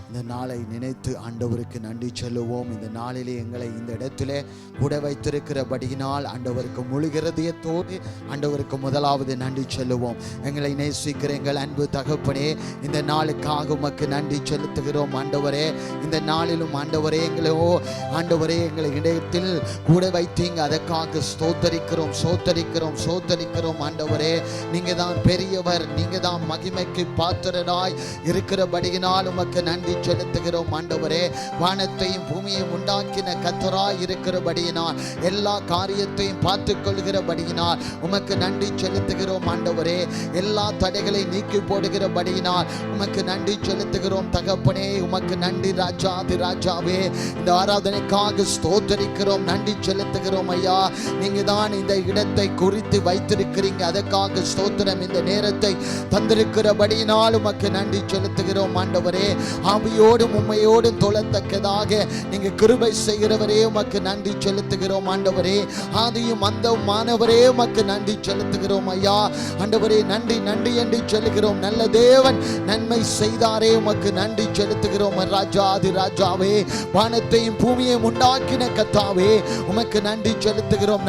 இந்த நாளை நினைத்து ஆண்டவருக்கு நன்றி சொல்லுவோம். இந்த நாளிலே எங்களை இந்த இடத்திலே கூட வைத்திருக்கிறபடியினால் ஆண்டவருக்கு முழு இருதயத்தோடு ஆண்டவருக்கு முதலாவது நன்றி சொல்லுவோம். எங்களை நேசிக்கிற எங்கள் அன்பு தகப்பனே, இந்த நாளுக்காக உமக்கு நன்றி செலுத்துகிறோம். ஆண்டவரே, இந்த நாளிலும் ஆண்டவரே ஆண்டவரே எங்களை இடத்தில் கூட வைத்தீங்க, அதற்காக ஸ்தோத்தரிக்கிறோம் சோத்தரிக்கிறோம். ஆண்டவரே, நீங்க தான் பெரியவர், நீங்க தான் மகிமைக்கு பாத்திரராய் இருக்கிறபடியினால் உமக்கு நன்றி செலுத்துகிறோம். ஆண்டவரே, வானத்தையும் பூமியையும் உண்டாக்கின கர்த்தராய் இருக்கிறபடியினால், எல்லா காரியத்தையும் பார்த்துக் கொள்கிறபடியினால் உமக்கு நன்றி செலுத்துகிறோம். ஆண்டவரே, எல்லா தடைகளை நீக்கி போடுகிறபடியினால் உமக்கு நன்றி செலுத்துகிறோம். தகப்பனே, உமக்கு நன்றி ராஜாதி ராஜாவே. இந்த ஆராதனைக்காக ஸ்தோத்தரிக்கிறோம், நன்றி செலுத்துகிறோம். ஐயா, நீங்க தான் இந்த இடத்தை குறித்து வைத்திருக்கிறீங்க, அதற்காக ஸ்தோத்திரம். இந்த நேரத்தை தந்திருக்கிறபடியினால் உமக்கு நன்றி செலுத்துகிறோம். ஆண்டவரே, ஆவியோடும் உண்மையோடும் தொழத்தக்கதாக நீங்க கிருபை செய்கிறவரே, உமக்கு நன்றி செலுத்துகிறோம். ஆண்டவரே, ஆதியும் அந்தமானவரே, உமக்கு நன்றி செலுத்துகிறோம். ஐயா, ஆண்டவரே, நன்றி என்று சொல்லுகிறோம். நல்ல தேவன் நன்மை செய்தாரே, உமக்கு நன்றி செலுத்துகிறோம். ராஜாதி ராஜாவே, வானத்தையும் பூமியையும் உண்டாக்கின கர்த்தாவே, உமக்கு நன்றி செலுத்துகிறோம்.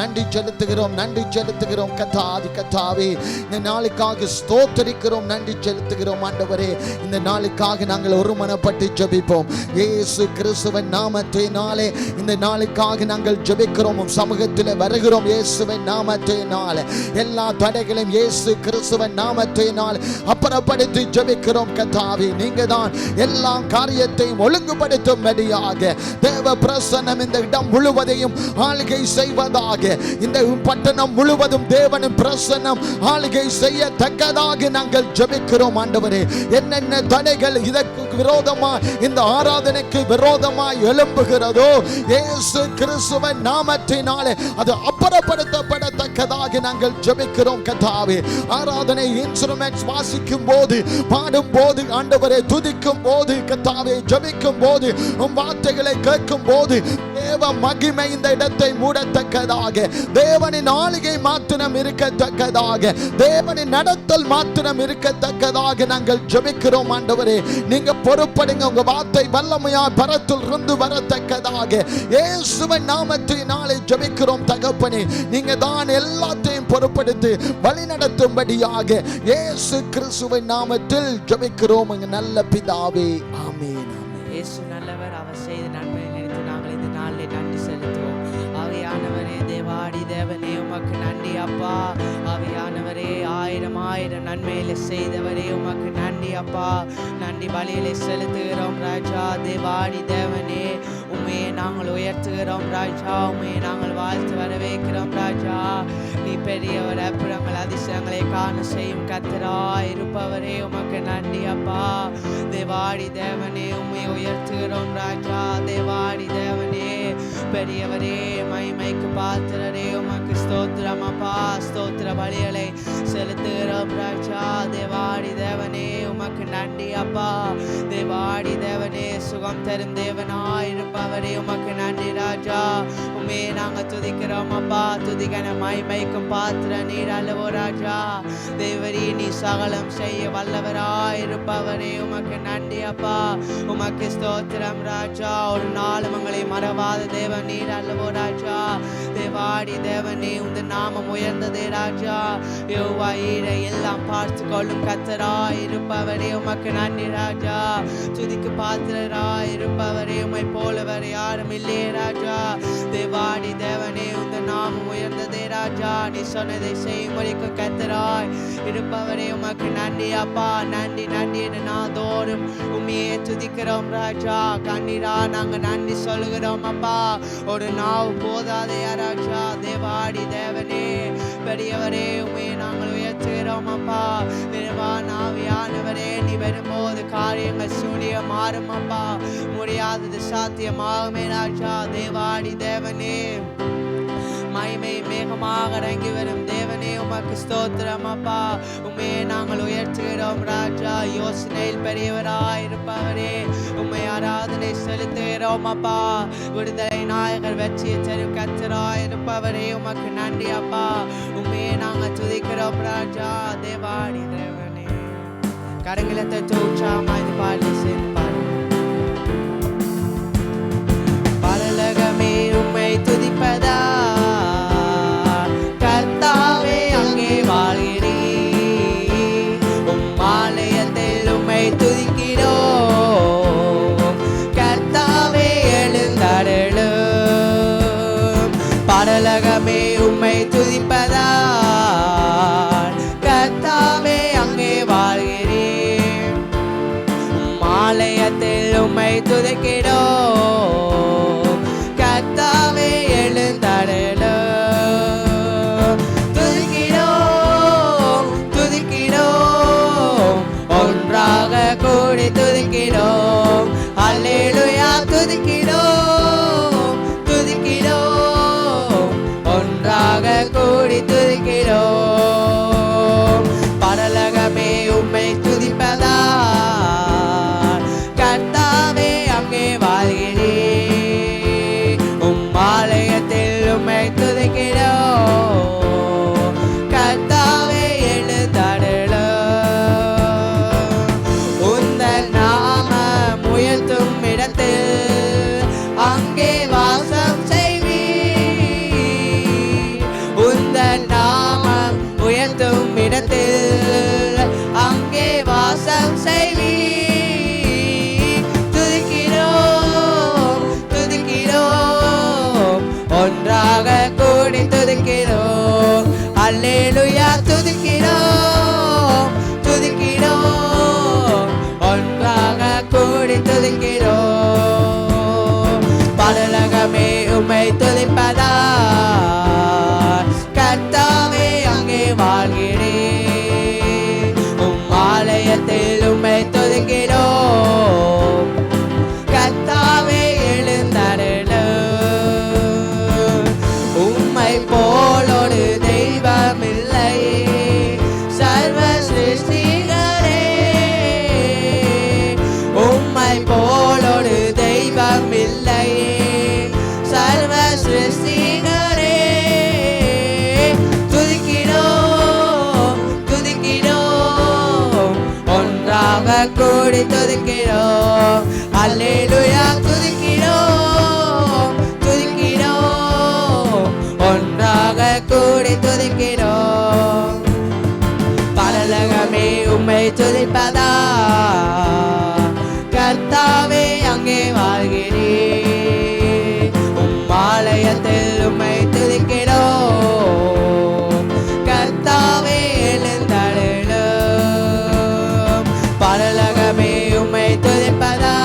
கர்த்தாதி கர்த்தாவே, இந்த நாளுக்காக ஸ்தோத்தரிக்கிறோம், நன்றி செலுத்துகிறோம். ஆண்டவரே, இந்த நாளுக்காக நாங்கள் ஒரு மனப்பட்டு ஜெபிப்போம். இயேசு கிறிஸ்துவின் நாமத்தினாலே இந்த நாளுக்காக நாங்கள் ஜெபிக்கிறோம், சமூகத்தில் வருகிறோம். இயேசுவின் நாமத்தினாலே எல்லா தடைகளையும் இயேசு கிறிஸ்துவின் நாமத்தினாலே அப்புறப்படுத்தி ஜெபிக்கிறோம். கர்த்தாவே, நீங்க தான் எல்லா காரியத்தையும் ஒழுங்குபடுத்தும்படியாக தேவ பிரசன்னம் இந்த இடம் முழுவதையும் ஆளுகை செய்வதாக, இந்த பட்டணம் முழுவதும் தேவனின் பிரசன்னம் ஆளுகை செய்யத்தக்கதாக நாங்கள் ஜெபிக்கிறோம். ஆண்டவரே, என்னென்ன தடைகள் இதற்கு விரோதமாய், இந்த ஆராதனைக்கு விரோதமாய் எழும்புகிறதோ, இயேசு கிறிஸ்துவின் நாமத்தினாலே அது அப்புறப்படுத்தப்படத்தக்கதாக நாங்கள் ஜெபிக்கிறோம். கர்த்தாவே, ஆராதனை இன்ஸ்ட்ருமெண்ட்ஸ் வாசிக்கும் போது, பாடும் போது, ஆண்டவரே துதிக்கும் போது, கர்த்தாவே ஜெபிக்கும் போது, உம் வார்த்தைகளை கேட்கும் போது தேவ மகிமை இந்த இடத்தை மூடத்தக்கதாக, தேவனின் ஆளுகை மாத்திரம் இருக்கத்தக்கதாக, தேவனின் நடத்தல் மாத்திரம் இருக்கத்தக்கதாக நாங்கள் ஜெபிக்கிறோம். ஆண்டவரே, நீங்க பொறுப்படுங்க, உங்க வார்த்தை வல்லமையா பரத்தில் இருந்து வரத்தக்கதாக இயேசுவின் நாமத்தினாலே ஜெபிக்கிறோம். தகப்பனே, நீங்க தான் எல்லாத்தையும் பொறுப்படுத்தி வழி நடத்தும்படியாக இயேசு கிறிஸ்துவின் நாமத்தில் ஜெபிக்கிறோம் எங்க நல்ல பிதாவே, ஆமென். இயேசு நல்லவர், அவர் செய்த நன்மை நினைத்து நாங்கள் இந்த நாளில் நன்றி செலுத்துவோம். ஆவியானவரே, தேவாடி தேவனே, உமக்கு நன்றி அப்பா. ஆவியானவரே, ஆயிரம் நன்மையில செய்தவரே, உமக்கு நன்றி அப்பா. நன்றி பலியிலே செலுத்துகிறோம் ராஜா. தேவாடி தேவனே, உண்மையை நாங்கள் உயர்த்துகிறோம் ராஜா. உண்மையை நாங்கள் வாழ்த்து வரவேற்கிறோம் ராஜா. நீ பெரியவர், அற்புதங்கள் அதிசயங்களை காண செய்யும் கர்த்தராய் இருப்பவரே, உமக்கு நன்றி அப்பா. தேவாடி தேவனே, உண்மையை உயர்த்துகிறோம் ராஜா. தேவாடி தேவனே, பெரியவரே, மகிமைக்கு பாத்திரரே, உமக்கு ஸ்தோத்திரம் அப்பா. ஸ்தோத்திர பலிகளை செலுத்துகிறோம் ராஜா. தேவாடி தேவனே, உமக்கு நன்றி அப்பா. தேவாடி தேவனே, சுகம் தரும் தேவனாய் இருப்பவரே, உமக்கு நன்றி ராஜா. உண்மையை நாங்கள் துதிக்கிறோம் அப்பா. துதிகன மகிமைக்கும் பாத்திர நீர் அல்லவோ ராஜா. தேவரே, நீ சகலம் செய்ய வல்லவராய் இருப்பவரே, உமக்கு நன்றி அப்பா. உமக்கு ஸ்தோத்திரம் ராஜா. ஒரு நாளும் உங்களை மறவாத தேவன் நீர் அல்லவோ ராஜா. தேவாடி தேவனே, உந்த நாமம் உயர்ந்ததே ராஜா. யோவா ஈரை எல்லாம் பார்த்து கொள்ளும் கர்த்தராய் இருப்பவரே, உமக்கு நன்றி ராஜா. துதிக்கு பாத்திரராய் இருப்பவரே, உம்மை போலவர் யாரும் இல்லையே ராஜா. தேவாடி தேவனே, உந்த நாமம் உயர்ந்ததே ராஜா. நீ சொன்னதை செய்யும் வரைக்கும் கர்த்தராய் இருப்பவரே, உமக்கு நன்றி அப்பா. நன்றி என்று நாதோறும் உண்மையே துதிக்கிறோம் ராஜா. கண்ணீரா நாங்கள் நன்றி சொல்லுகிறோம் அப்பா. ஒரு நாவு போதாதே ராஜா. தேவாடி தேவனே, பெரியவரே, உண்மையை நாங்கள் உயர்த்துகிறோம் அப்பா. ஆவியானவரே, நீ வரும்போது காரியங்கள் சூனிய மாறும் அப்பா. முடியாதது சாத்தியமாகுமே ராஜா. தேவாடி தேவனே, மகிமை மேகமாக இறங்கி வரும் தேவனே, உமக்கு ஸ்தோத்திரம் அப்பா. உண்மையை நாங்கள் உயர்த்துகிறோம் ராஜா. யோசனையில் பெரியவராய் இருப்பவரே, உண்மை ஆராதனை செலுத்துகிறோம் அப்பா. விடுதலை நாயகர் வெற்றியை தரும் கர்த்தராய் இருப்பவரே, உமக்கு நன்றி அப்பா. உண்மையை நாங்கள் துதிக்கிறோம் ராஜா. தேவாடி தேவனே, கரங்களை தட்டு உற்சாகமாய் இந்த பாடலை சேர்ந்து பாடுவோம். பரலோகமே உம்மை துதிப்பதா, கர்த்தாவே அங்கே வாழ்கிறீர். உம் ஆலயத்தில் உம்மை துதிக்கிறோம், கர்த்தாவே எழுந்தருளும். பரலோகமே உம்மை துதிப்பதா, கர்த்தாவே அங்கே வாழ்கிறீர். உம் ஆலயத்தில் உம்மை துதிக்கிறோம், கர்த்தாவே எழுந்தருளும். துதிக்கிறோம் துதிக்கிறோம், ஒன்றாக கூடி துதிக்கிறோம். அல்லேலூயா துதிக்கிறோம் துதிக்கிறோம், ஒன்றாக கூடி துதிக்கிறோம். பரலோகமே உம்மை துதிப்பதா, கர்த்தாவே அங்கே வாழ்கிறீர். உம் ஆலயத்தில் உம்மை துதிக்கிறோம், கர்த்தாவே எழுந்தருளும். உந்தன் நாமம் உயர்த்தும் இடத்தில் அங்கே வாசம் செய்வீர். உந்தன் நாமம் உயர்த்தும் இடத்தில் அங்கே வாசம் செய்வீர். துதிக்கிறோம் துதிக்கிறோம், ஒன்றாக கூடி துதிக்கிறோம். அல்லேலூயா துதிக்கிறோம் துதிக்கிறோம், ஒன்றாக கூடி துதிக்கிறோம். பரலோகமே உம்மை துதிப்பதா, கர்த்தாவே அங்கே வாழ்கிறீர். உம் ஆலயத்தில் உம்மை துதிக்கிறோம், கர்த்தாவே எழுந்தருளும். உம்மை போலொரு தெய்வமில்லை, சர்வ சிருஷ்டிகரே. உம்மை போலொரு தெய்வமில்லை, சர்வ சிருஷ்டிகரே. துதிக்கிறோம் துதிக்கிறோம், ஒன்றாக கூடி துதிக்கிறோம். அல்லேலூயா துதிக்கிறோம் துதிக்கிறோம், ஒன்றாக கூடி துதிக்கிறோம். பரலோகமே உம்மை துதிப்பதா, கர்த்தாவே அங்கே வாழ்கிறீர். உம் ஆலயத்தில் உம்மை துதிக்கிறோம், கர்த்தாவே எழுந்தருளும். பரலோகமே உம்மை துதிப்பதா,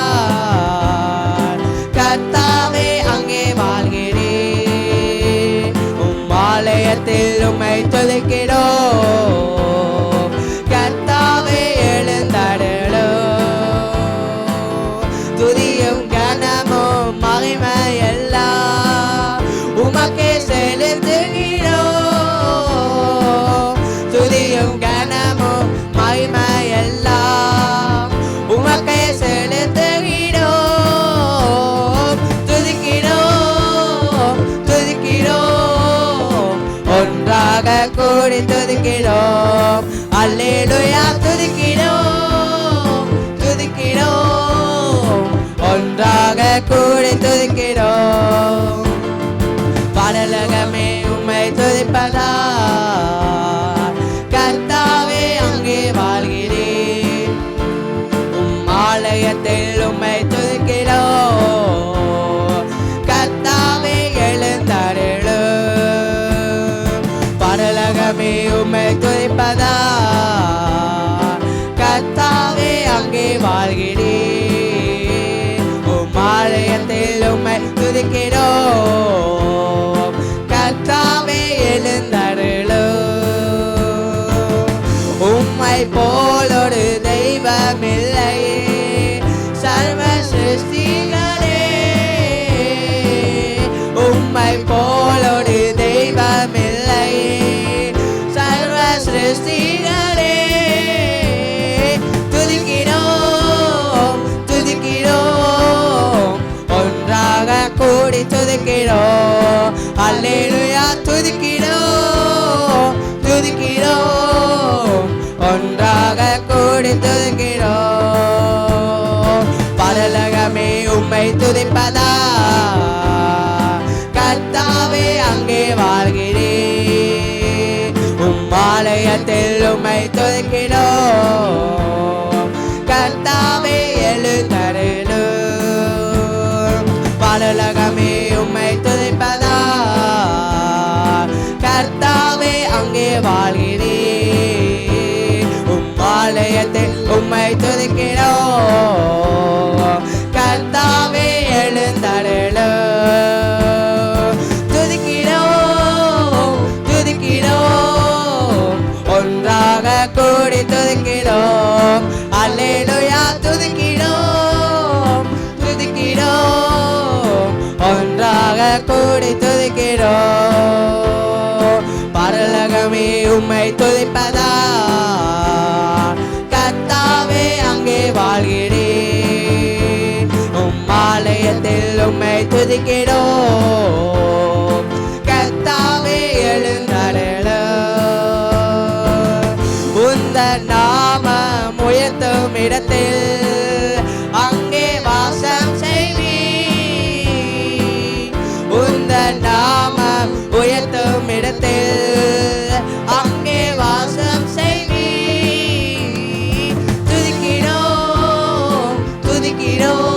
கர்த்தாவே அங்கே வாழ்கிறீர். உம் ஆலயத்தில் உம்மை துதிக்கிறோம், கர்த்தாவே எழுந்தருளும். துதியும் கனமும் மகிமையெல்லாம் உமக்கே செலுத்துகிறோம். துதியும் கனமும் மகிமையெல்லாம் உமக்கே செலுத்துகிறோம். துதிக்கிறோம் துதிக்கிறோம், ஒன்றாக கூடி துதிக்கிறோம். அல்லேலூயா துதிக்கிறோம் துதிக்கிறோம், ஒன்றாக கூடி துதிக்கிறோம். பரலோகமே உம்மை துதிப்பதா, கர்த்தாவே அங்கே வாழ்கிறீர். உம் ஆலயத்தில் உம்மை துதிக்கிறோம், கர்த்தாவே எழுந்தருளும். பரலோகமே உம்மை துதிப்பதா, கர்த்தாவே அங்கே வாழ்கிறீர். உம் ஆலயத்தில் உம்மை துதிக்கிறோம், கர்த்தாவே எழுந்தருளும். கூடி துதிக்கிறோம். பரலோகமே உம்மை துதிப்பதா கர்த்தாவே அங்கே வாழ்கிறேன். ஆலயத்தில் உம்மை துதிக்கிறோம். கர்த்தாவே எழுந்தருளும். பரலோகமே உம்மை துதிப்பதா கர்த்தாவே அங்கே வாழ்கிறேன். ஆலயத்தில் உம்மை துதிக்கிறோம். கர்த்தாவே எழுந்தருளும். துதிக்கிறோம் துதிக்கிறோம் ஒன்றாக கூடி துதிக்கிறோம். அல்லேலூயா துதிக்கிறோம் துதிக்கிறோம் ஒன்றாக கூடி துதிக்கிறோம். பரலோகமே உம்மை துதிப்பதா கர்த்தாவே அங்கே வாழ்கிறேன். ஆலயத்தில் உம்மை துதிக்கிறோம். கர்த்தாவே எழுந்தருளும். உந்தன் நாமம் உயர்த்தும் இடத்தில் அங்கே வாசம் செய்வீர். உந்தன் நாமம் உயர்த்தும் இடத்தில் அங்கே வாசம் செய்வீர். துதிக்கிறோம் துதிக்கிறோம்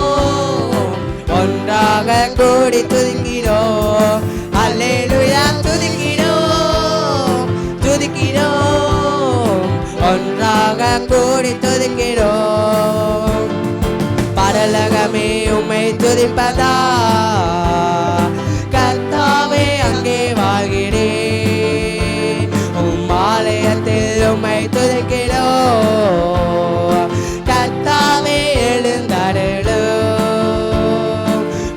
ஒன்றாக கூடி துதிக்கிறோம். அல்லேலூயா துதிக்கிறோம் துதிக்கிறோம் ஒன்றாக கூடி துதிக்கிறோம். பரலோகமே உம்மை துதிப்பதா கர்த்தாவே அங்கே வாழ்கிறேன். ஆலயத்தில் உம்மை துதிக்கிறோம். கர்த்தாவே எழுந்தருளும்.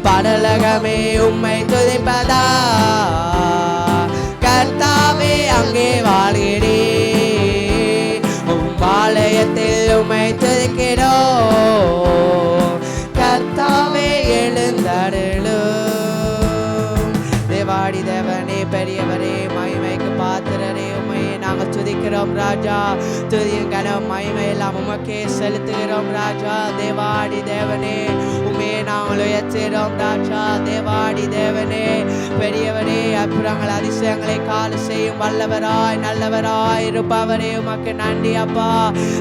பரலோகமே உம்மை துதிப்பதா கர்த்தாவே அங்கே வாழ்கிறேன். ஆலயத்தில் உம்மை துதிக்கிறோம். கர்த்தாவே எழுந்தருளும். தேவாடி தேவனே பெரியவரே மகிமைக்கு பாத்திரரே உம்மையே நாங்கள் துதிக்கிறோம் ராஜா. துதியும் கனம் மகிமை எல்லாம் உமக்கே செலுத்துகிறோம் ராஜா. தேவாடி தேவனே உம்மையே நாங்கள் உயர்த்துகிறோம் ராஜா. தேவாடி தேவனே பெரியவரே அற்புதங்கள் அதிசயங்களை கால செய்யும் வல்லவராய் நல்லவராய் இருப்பவரே உமக்கு நன்றி அப்பா.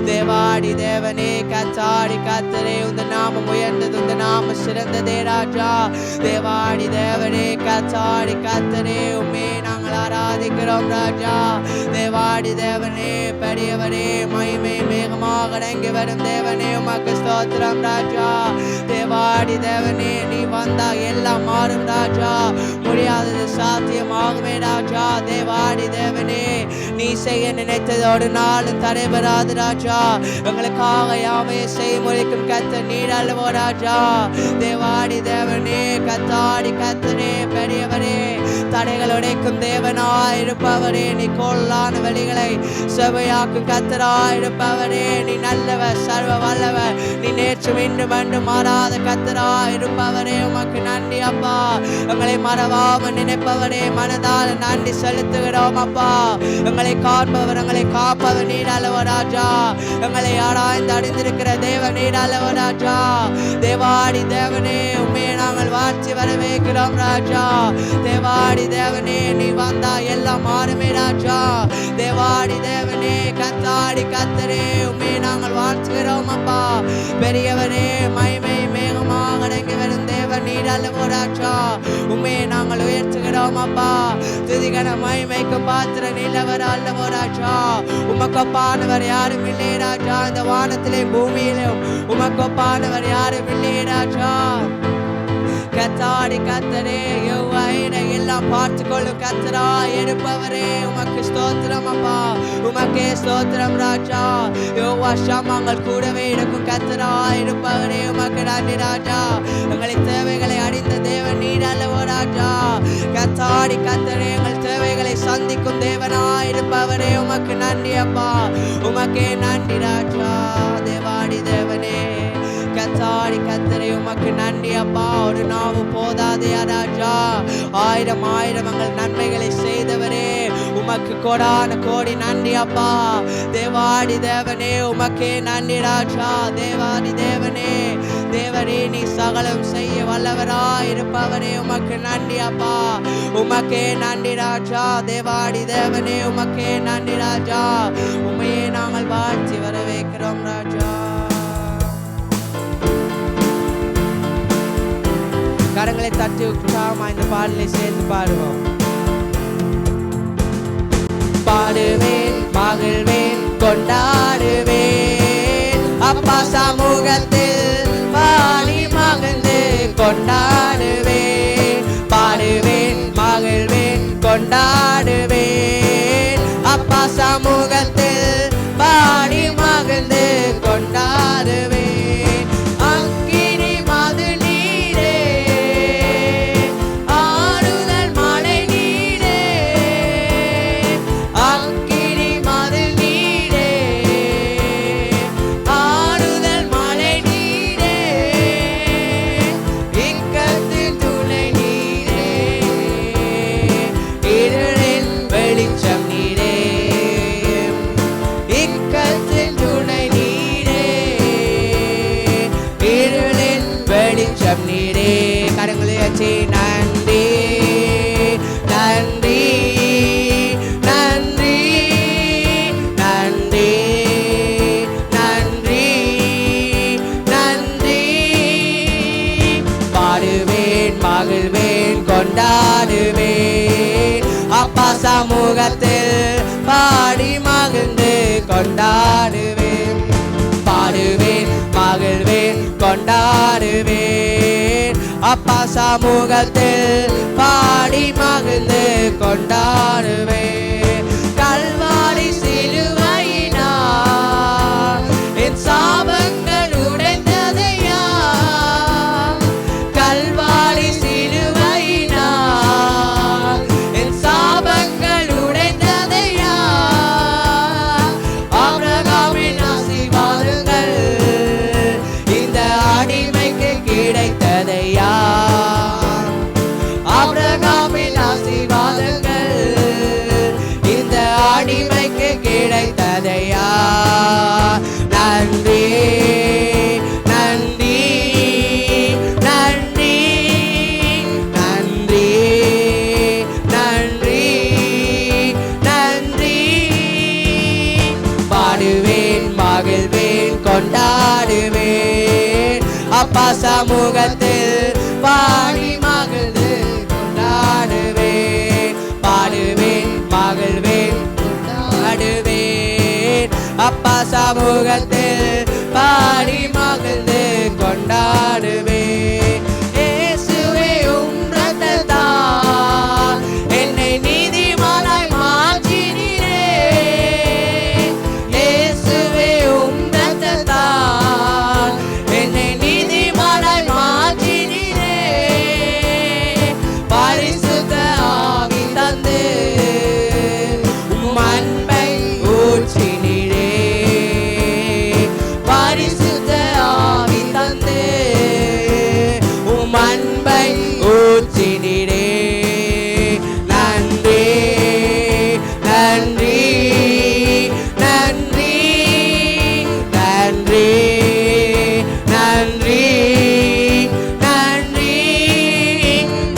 தேவாடி தேவனே கத்தாடி கத்தரே உந்த நாமம் உயர்ந்தது உந்த நாமம் சிறந்ததே ராஜா. தேவாடி தேவனே கத்தாடி கத்தரே உம்மே நாங்கள் ஆராதிக்கிறோம் ராஜா. தேவாடி தேவனே பெரியவரே மகிமை மேகமாக அடங்கி வரும் தேவனே உமக்கு ஸ்தோத்திரம் ராஜா. தேவாடி தேவனே நீ வந்தா எல்லாம் மாறும் ராஜா. முடியாதது சாத்தியமாகுமே ராஜா. தேவாடி தேவனே நீ செய்ய நினைத்ததோடு நாளும் தடைபெறாது ராஜா. எங்களுக்காக யாவை செய்ய முடிக்கும் கத்த நீர் அல்லவோ ராஜா. தேவாடி தேவனே கத்தாடி கத்தனே பெரியவரே தடைகள் உடைக்கும் தேவனாய் இருப்பவரே. நீ கோளான வழிகளை செவையாக்கும் கத்தராய் இருப்பவரே. நீ நல்லவர் சர்வ வல்லவர். நீ நேற்று இன்றும் அன்றும் மாறாத கத்தராய் இருப்பவரே உமக்கு நன்றி அப்பா. எங்களை மறவாமல் நினைப்பவரே மனதால் நன்றி செலுத்துகிறோம் அப்பா. எங்களை காண்பவர் எங்களை காப்பவர் நீர் அல்லவோ ராஜா. எங்களை ஆராய்ந்து அறிந்திருக்கிற தேவன் நீர் அல்லவோ ராஜா. தேவாடி தேவனே உம்மையை நாங்கள் வாழ்த்தி வரவேற்கிறோம் ராஜா. தேவாடி தேவனே நீ வந்தா எல்லாம் மாறுமே ராஜா. தேவாடி தேவனே கத்தாடி கத்தரே உம்மையை நாங்கள் வாழ்த்துகிறோம் அப்பா. பெரியவரே மகிமை மேகமாக அடங்கி வரும் தேவன் நீர் அல்லவோ ராஜா. உம்மையை நாங்கள் உயர்த்துகிறோம் அப்பா. துதிகன மகிமைக்கு பாத்திர நிலவர் அல்லவோ ராஜா. உமக்கொப்பானவர் யாரும் இல்லை ராஜா. இந்த வானத்திலே பூமியிலும் உமக்கொப்பானவர் யாரும் இல்லை ராஜா. கத்தாடி கத்தரே யெகோவாயினை எல்லாம் பார்த்து கொள்ளும் கத்தரா இருப்பவரே உமக்கு ஸ்தோத்திரம் அப்பா. உமக்கே ஸ்தோத்திரம் ராஜா. யெகோவா ஷாமாங்கள் கூடவே இருக்கும் கத்தரா இருப்பவரே உமக்கு நன்றி ராஜா. எங்களின் தேவைகளை அறிந்த தேவன் நீர் அல்லவோ ராஜா. கத்தாடி கத்தரே எங்கள் தேவைகளை சந்திக்கும் தேவனா இருப்பவரே உமக்கு நன்றி அப்பா. உமக்கே நன்றி ராஜா. தேவாடி தேவனே கத்தாடி கத்தரே உமக்கு நன்றி அப்பா. ஒரு நாவு போதாதே ராஜா. ஆயிரம் ஆயிரம் எங்கள் நன்மைகளை செய்தவரே உமக்கு உமக்கு கோடான கோடி நன்றி அப்பா. தேவாதி தேவனே உமக்கே நன்றி ராஜா. தேவாதி தேவனே, தேவரே நீ சகலம் செய்ய வல்லவராயிருப்பவரே உமக்கு நன்றி அப்பா. உமக்கே நன்றி ராஜா. தேவாதி தேவனே உமக்கே நன்றி ராஜா. உமையே நாங்கள் வாழ்த்தி வரவேற்கிறோம் ராஜா. கரங்களை தட்டி உற்சாகமா இந்த பாடலை சேர்ந்து பாடுவோம். பாடுவேன், மகிழ்வேன், கொண்டாடுவேன், அப்பா சமூகத்தில் பாடி மகிழ்ந்து கொண்டாடுவேன். பாடுவேன், மகிழ்வேன், கொண்டாடுவேன், அப்பா சமூகத்தில் பாடி மகிழ்ந்து கொண்டாடுவேன். அக்கினி மது நீரே, ஆறுதல் மழை நீரே, அக்கினி மது நீரே, ஆறுதல் மழை நீரே, இக்கத்தின் துணை நீரே, இருளின் வெளிச்சம் நீரே, இக்கத்தின் துணை நீரே, இருளின் வெளிச்சம் நீரே. கரங்களை வச்சு நன்றி நன்றி நன்றி நன்றி நன்றி நன்றி. பாடுவேன், மகிழ்வேன், கொண்டாடுவேன், அப்பா சமூகத்தில் பாடி மகிழ்ந்து கொண்டாடுவேன். பாடுவேன், மகிழ்வேன், கொண்டாடுவேன், அப்பா சமூகத்தில் பாடி மகிழ்ந்து கொண்டாடுவேன். கல்வாரி சிலுவையினால் என் சாபங்கள் உடைந்ததையா, கல்வாரி சிலுவையினால் என் சாபங்கள் உடைந்ததையா, ஆபிரகாமின் ஆசீர்வாதங்கள் இந்த அடிமைக்கு கிடைத்ததையா, ஆபிரகாமின் ஆசீர்வாதங்கள் இந்த அடிமைக்கு கிடைத்ததையா. நன்றி நன்றி நன்றி நன்றி நன்றி நன்றி. பாடுவேன், மகிழ்வேன், கொண்டாடுவேன், அப்பா சமூகத்தில் பாடி மகிழ்ந்து கொண்டாடுவேன். பாடுவேன், மகிழ்வேன், கொண்டாடுவேன், அப்பா சமூகத்தில் பாடி மகிழ்ந்து கொண்டாடுவேன். இயேசுவே உம் இரத்தத்தால் என்னை நீதிமானாய் மாற்றினீரே. இயேசுவே உம் இரத்தத்தால் என்னை நீதிமானாய் மாற்றினீரே. பரிசுத்த ஆவி தந்து உம் அன்பை ஊற்றினீரே. பரிசுத்த ஆவி தந்து உம் அன்பை ஊற்றினீரே. நன்றி நன்றி நன்றி நன்றி நன்றி நன்றி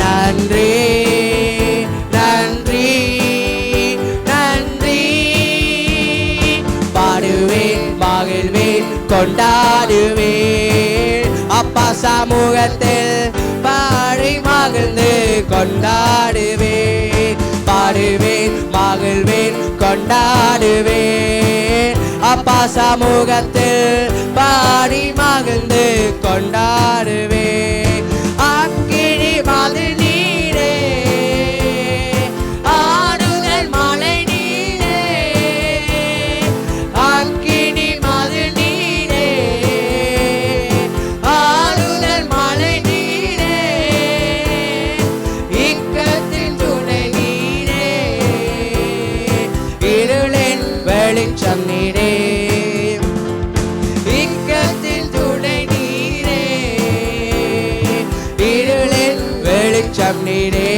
நன்றி நன்றி நன்றி. பாடுவேன், மகிழ்வேன், கொண்டாடுவேன், அப்பா சமூகத்தில் பாடி மகிழ்ந்து கொண்டாடுவேன். பாடுவேன், மகிழ்வேன், கொண்டாடுவேன், அப்பா சமூகத்தில் பாடி மகிழ்ந்து கொண்டாடுவேன். அக்கினி மது நீரே, ஆறுதல் மழை நீரே, அக்கினி மது நீரே, ஆறுதல் மழை நீரே, இக்கத்தின் துணை நீரே, இருளின் வெளிச்சம் நீரே, இக்கத்தின் துணை நீரே, வெளிச்சம் நீரே.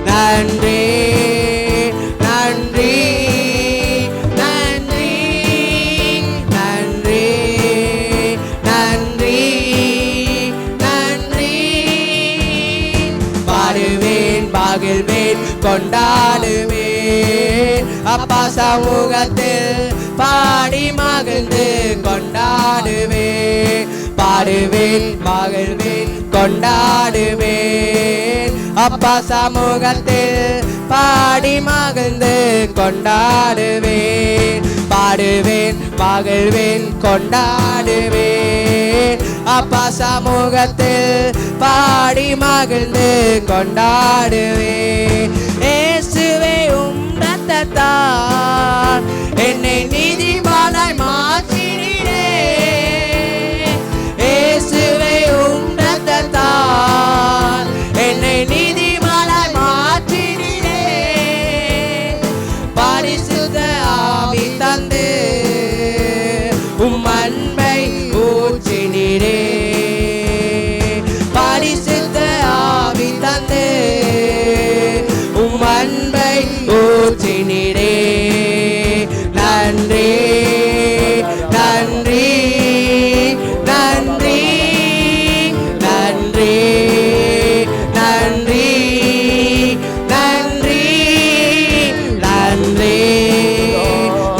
நன்றி கொண்டாடுவேன். அப்பா சமூகத்தில் பாடி மகிழ்ந்து கொண்டாடுவேன். பாடுவேன் மகிழ்வேன் கொண்டாடுவேன். அப்பா சமூகத்தில் பாடி மகிழ்ந்து கொண்டாடுவேன். பாடுவேன் மகிழ்வேன் கொண்டாடுவேன். அப்பா சமூகத்தில் பாடி மகிழ்ந்து கொண்டாடுவேன். இயேசுவே உம் இரத்தத்தால் என்னை நீதிமானாய் மாற்றினீரே. இயேசுவே உம் இரத்தத்தால் என்னை நீதிமானாய் மாற்றினீரே. பரிசுத்த ஆவி தந்து உம் அன்பை ஊற்றினீரே. பரிசுத்த ஆவி தந்து உம் அன்பை ஊற்றினீரே. நன்றி நன்றி நன்றி நன்றி நன்றி நன்றி நன்றி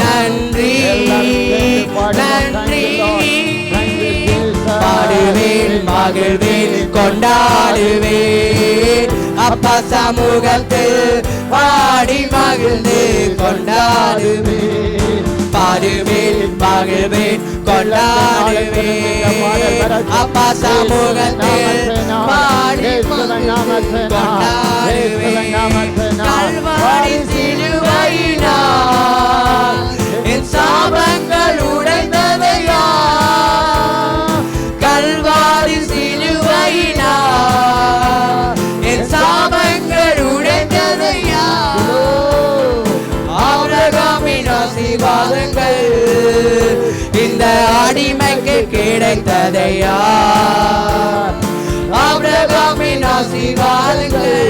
நன்றி நன்றி. பாடுவேன் மகிழ்வேன் கொண்டாடுவேன். அப்பா சமூகத்தில் பாடி மகிழ்ந்து கொண்டாடுவேன். பாடுவேன் மகிழ்வேன் கொண்டாடுவேன். அப்பா சமூகத்தில் பாடி மகிழ்ந்து கொண்டாடுவேன். கல்வாரி சிலுவையினால் என் சாபங்கள் உடைந்ததையா. கல்வாரி சிலுவையினால் என் சாபங்கள் உடைந்ததையா. ஆபிரகாமின் ஆசீர்வாதங்கள் இந்த அடிமைக்கு கிடைத்ததையா. ஆபிரகாமின் ஆசீர்வாதங்கள்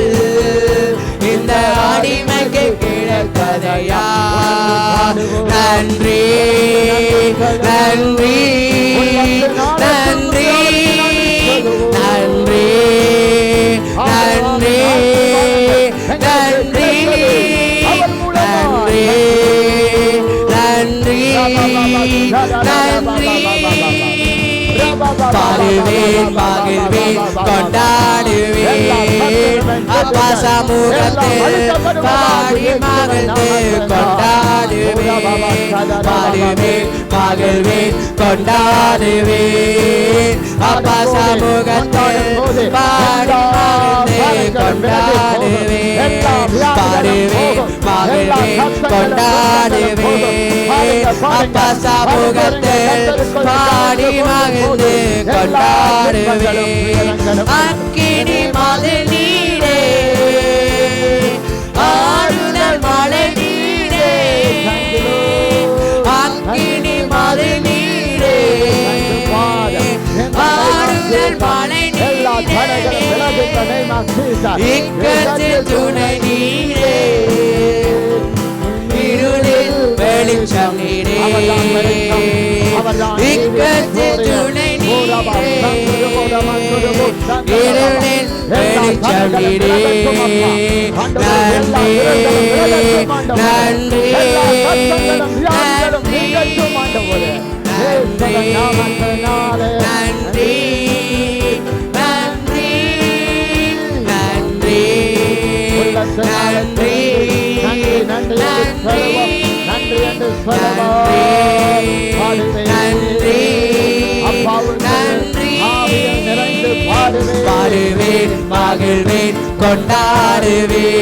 இந்த அடிமைக்கு கிடைத்ததையா. நன்றி நன்றி நன்றி நன்றி நன்றி நன்றி நன்றி நன்றி. பாடுவேன் மகிழ்வேன் கொண்டாடுவேன். அப்பா சமூகத்தில் பாடி மகிழ்ந்து கொண்டாடுவேன். பாடுவேன் மகிழ்வேன் கொண்டாடுவேன். அப்பா சமூகத்தில் பாடி மகிழ்ந்து கொண்டாடுவேன். பாடுவேன் மகிழ்வேன் கொண்டாடுவேன். அப்பா சமூகத்தில் பாடி மகிழ்ந்து கொண்டாடுவேன். அக்கினி மதில் நீரே ஆறுதல் மழை நீரே. அக்கினி மதில் நீரே ஆறுதல் மழை நீரே. இக்கத்தில் துணை நீரே. இருளில் வெளிச்சம் நீரே. இக்கத்தில் துணை நீரே. இருளில் வெளிச்சம் நீரே. நன்றி நன்றி நன்றி நன்றி நன்றி நன்றி பாடுவேன் மகிழ்வேன் கொண்டாடுவேன்.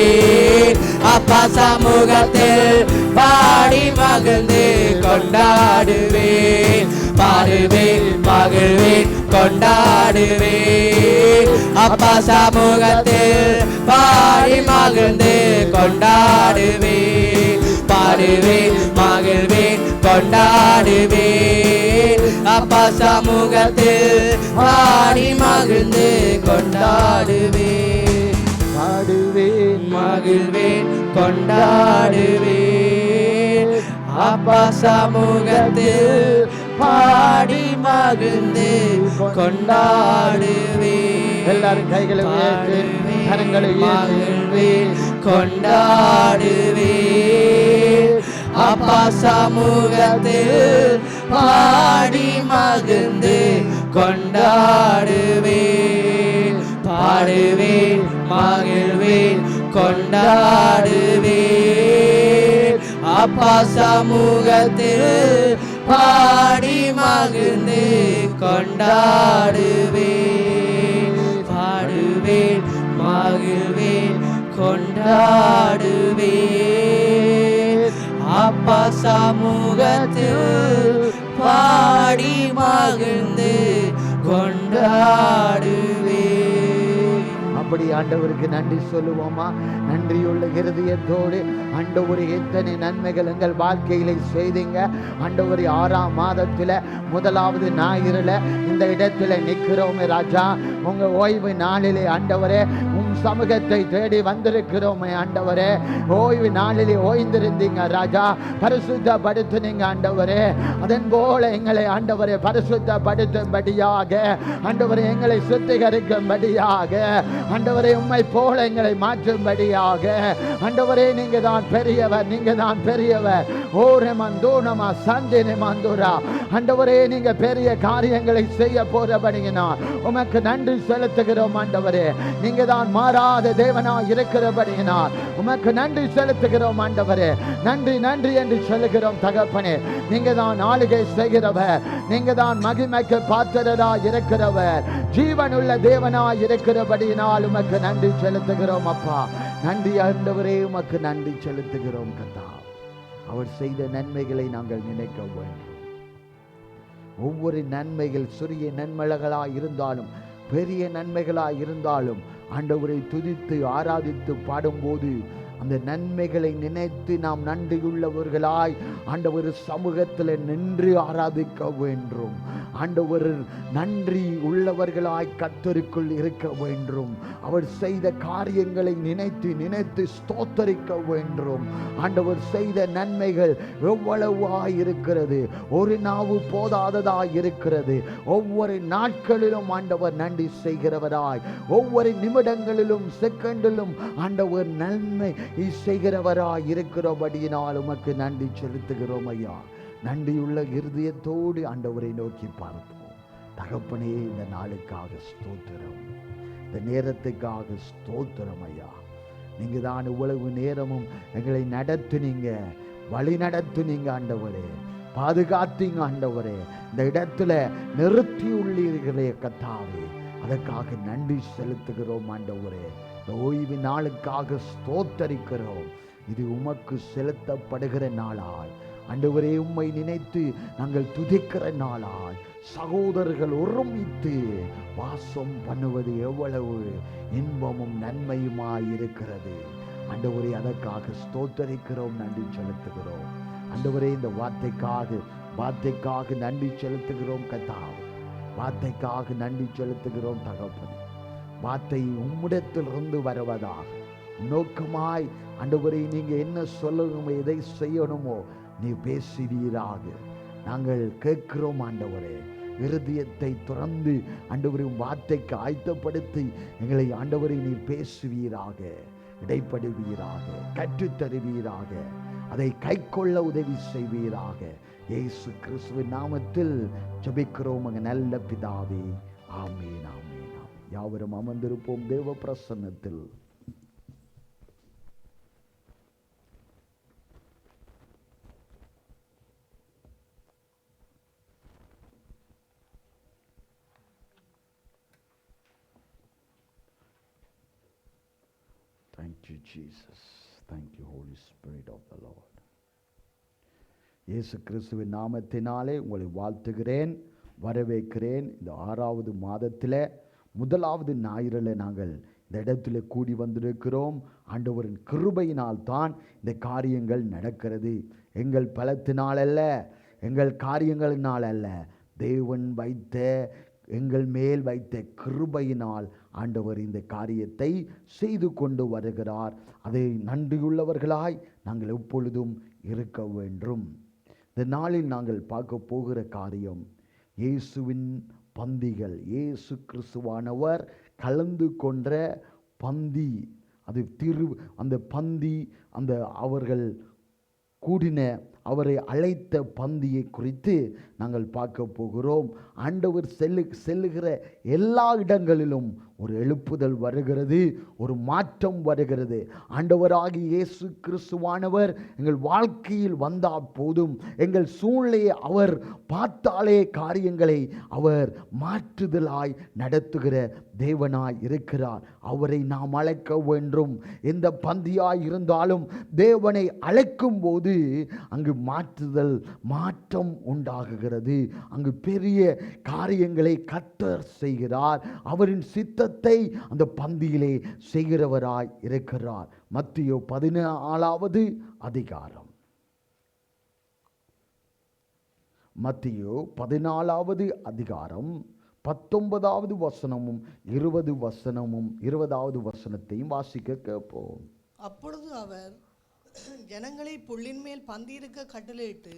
அப்பா சமூகத்தில் பாடி மகிழ்ந்து கொண்டாடுவேன். பாடுவேன் மகிழ்வேன் கொண்டாடுவேன். அப்பா சமூகத்தில் பாடி மகிழ்ந்து கொண்டாடுவேன். பாடுவேன் மகிழ்வேன் கொண்டாடுவேன். அப்பா சமூகத்தில் பாடி மகிழ்ந்து கொண்டாடுவேன். பாடுவேன் மகிழ்வேன் கொண்டாடுவேன். அப்பா சமூகத்தில் பாடி மகிழ்ந்து கொண்டாடுவேன். எல்லாரும் கைகளை உயர்த்தி கரங்களை மகிழ்வேன் கொண்டாடுவேன். அப்பா சமூகத்தில் பாடி மகிழ்ந்து கொண்டாடுவேன். பாடுவேன் மகிழ்வேன் கொண்டாடுவேன். அப்பா சமூகத்தில் பாடி மகிழ்ந்து கொண்டாடுவேன். பாடுவேன் மகிழ்வேன் கொண்டாடுவேன். அப்பா சமூகத்தில் பாடி மகிழ்ந்து கொண்டாடுவேன். அப்படி ஆண்டவருக்கு நன்றி சொல்லுவோமா? நன்றியுள்ள இருதயத்தோடு ஆண்டவரே எத்தனை நன்மைகள் எங்கள் வாழ்க்கையில செய்தீங்க. ஆண்டவரே 6ஆம் மாதத்துல 1வது ஞாயிறுல இந்த இடத்துல நிற்கிறோமே ராஜா. உங்க ஓய்வு நாளிலே ஆண்டவரே உம் சமூகத்தை தேடி வந்திருக்கிறோமே ஆண்டவரே. ஓய்வு நாளிலே ஓய்ந்திருந்தீங்க ராஜா, பரிசுத்தப்படுத்தினீங்க ஆண்டவரே. அதன் போல எங்களை ஆண்டவரே பரிசுத்தப்படுத்தும்படியாக ஆண்டவரே எங்களை சுத்திகரிக்கும்படியாக ஆண்டவரே உம்மை போல எங்களை மாற்றும்படியாக ஆண்டவரே நீங்க தான் பெரியவர், நீங்க தான் பெரியவர். ஓரே மந்தோனமா சந்தினே மந்தோரா ஆண்டவரே நீங்க பெரிய காரியங்களை செய்ய போறபடியினால் உமக்கு நன்றி செலுத்துகிறோம் ஆண்டவரே. நீங்க தான் மாறாத தேவனா இருக்கிறபடியினால் உமக்கு நன்றி செலுத்துகிறோம் ஆண்டவரே. நன்றி நன்றி என்று சொல்லுகிறோம் தகப்பனே. நீங்க தான் ஆளுகை செய்கிறவர், நீங்க தான் மகிமைக்கு பாத்திரரா இருக்கிறவர், ஜீவனுள்ள தேவனா இருக்கிறபடியினால் உமக்கு நன்றி செலுத்துகிறோம் அப்பா. நன்றி ஆண்டவரே, உமக்கு நன்றி செலுத்துகிறோம் கர்த்தா. அவர் செய்த நன்மைகளை நாங்கள் நினைக்க வேண்டும். ஒவ்வொரு நன்மைகள் சிறிய நன்மைகளாய் இருந்தாலும் பெரிய நன்மைகளாய் இருந்தாலும் ஆண்டவரை துதித்து ஆராதித்து பாடும்போது அந்த நன்மைகளை நினைத்து நாம் நன்றியுள்ளவர்களாய் ஆண்டவர் சமூகத்தில் நின்று ஆராதிக்க வேண்டும். ஆண்டவர் நன்றி உள்ளவர்களாய் கர்த்தருக்குள் இருக்க வேண்டும். அவர் செய்த காரியங்களை நினைத்து நினைத்து ஸ்தோத்தரிக்க வேண்டும். ஆண்டவர் செய்த நன்மைகள் எவ்வளவாய் இருக்கிறது, ஒரு நாவு போதாததாய் இருக்கிறது. ஒவ்வொரு நாட்களிலும் ஆண்டவர் நன்றி செய்கிறவராய், ஒவ்வொரு நிமிடங்களிலும் செகண்டிலும் ஆண்டவர் நன்மை செய்கிறவராய் இருக்கிறபடியினால் உமக்கு நன்றி செலுத்துகிறோம் ஐயா. நன்றியுள்ள இருதயத்தோடு ஆண்டவரை நோக்கி பார்ப்போம். தகப்பனே, இந்த நாளுக்காக ஸ்தோத்திரம், இந்த நேரத்துக்காக ஸ்தோத்திரம் ஐயா. நீங்க தான் இவ்வளவு நேரமும் எங்களை நடத்துனீங்க, வழி நடத்துனீங்க ஆண்டவரே, பாதுகாத்தீங்க ஆண்டவரே. இந்த இடத்துல நிறுத்தி உள்ளீர்களே கர்த்தாவே, அதற்காக நன்றி செலுத்துகிறோம் ஆண்டவரே. இந்த ஓய்வு நாளுக்காக ஸ்தோத்தரிக்கிறோம். இது உமக்கு செலுத்தப்படுகிற நாளாய் ஆண்டவரே, உம்மை நினைத்து நாங்கள் துதிக்கிற நாளாய் சகோதரர்கள் ஒருமித்து வாசம் பண்ணுவது எவ்வளவு இன்பமும் நன்மையுமாய் இருக்கிறது ஆண்டவரே. அதற்காக ஸ்தோத்தரிக்கிறோம், நன்றி செலுத்துகிறோம் ஆண்டவரே. இந்த வார்த்தைக்காக நன்றி செலுத்துகிறோம் கர்த்தாவே. வார்த்தைக்காக நன்றி செலுத்துகிறோம் தகப்பனே. வார்த்தை உம்மிடத்திலிருந்து வருவதாக நோக்கமாய் ஆண்டவரே, நீங்க என்ன சொல்லணுமோ எதை செய்யணுமோ நீ பேசுவீராக. நாங்கள் கேட்கிறோம் ஆண்டவரே. இருதயத்தை துறந்து ஆண்டவரே வார்த்தைக்கு ஆயத்தப்படுத்தி எங்களை ஆண்டவரை நீ பேசுவீராக, இடைப்படுவீராக, கற்றுத்தருவீராக, அதை கைக்கொள்ள உதவி செய்வீராக. இயேசு கிறிஸ்துவின் நாமத்தில் ஜெபிக்கிறோம் எங்கள் நல்ல பிதாவே. ஆமென், ஆமென், ஆமென். யாவரும் அமர்ந்திருப்போம் தேவ பிரசன்னத்தில். Thank you, Jesus. Thank you, Holy Spirit of the Lord. இயேசு கிறிஸ்துவின் நாமத்தினாலே உங்களை வாழ்த்துகிறேன், வரவேற்கிறேன். இந்த 6வது மாதத்தில் 1வது ஞாயிறில் நாங்கள் இந்த இடத்துல கூடி வந்திருக்கிறோம். ஆண்டவரின் கிருபையினால் தான் இந்த காரியங்கள் நடக்கிறது. எங்கள் பலத்தினால் அல்ல, எங்கள் காரியங்களினால் அல்ல, தேவன் வைத்த எங்கள் மேல் வைத்த கிருபையினால் ஆண்டவர் இந்த காரியத்தை செய்து கொண்டு வருகிறார். அதை நன்றியுள்ளவர்களாய் நாங்கள் எப்பொழுதும் இருக்க வேண்டும். இந்த நாளில் நாங்கள் பார்க்க போகிற காரியம் இயேசுவின் பந்திகள். இயேசு கிறிஸ்துவானவர் கலந்து கொண்ட பந்தி, அது அந்த பந்தி, அந்த அவர்கள் கூடின, அவரை அழைத்த பந்தியை குறித்து நாங்கள் பார்க்க போகிறோம். ஆண்டவர் செல்லுகிற எல்லா இடங்களிலும் ஒரு எழுப்புதல் வருகிறது, ஒரு மாற்றம் வருகிறது. ஆண்டவராகிய இயேசு கிறிஸ்துவானவர் எங்கள் வாழ்க்கையில் வந்தால் போதும், எங்கள் சூழ்நிலையை அவர் பார்த்தாலே காரியங்களை அவர் மாற்றுதலாய் நடத்துகிற தேவனாய் இருக்கிறார். அவரை நாம் அழைக்க வேண்டும். எந்த பந்தியாய் இருந்தாலும் தேவனை அழைக்கும் போது அங்கு மாற்றம் உண்டாகுகிறது. அங்கு பெரிய காரியங்களை கர்த்தர் செய்கிறார். அவரின் சித்தத்தை அந்த பந்தியிலே செய்கிறவராய் இருக்கிறார். மத்தேயு 14வது அதிகாரம், மத்தேயு 14வது அதிகாரம் 19வது வசனமும் 20வது வசனத்தையும் வாசிக்க கேட்போம். அப்பொழுது அவர் ஜனங்களை புல்லின் மேல் பந்தியிருக்க கட்டளையிட்டு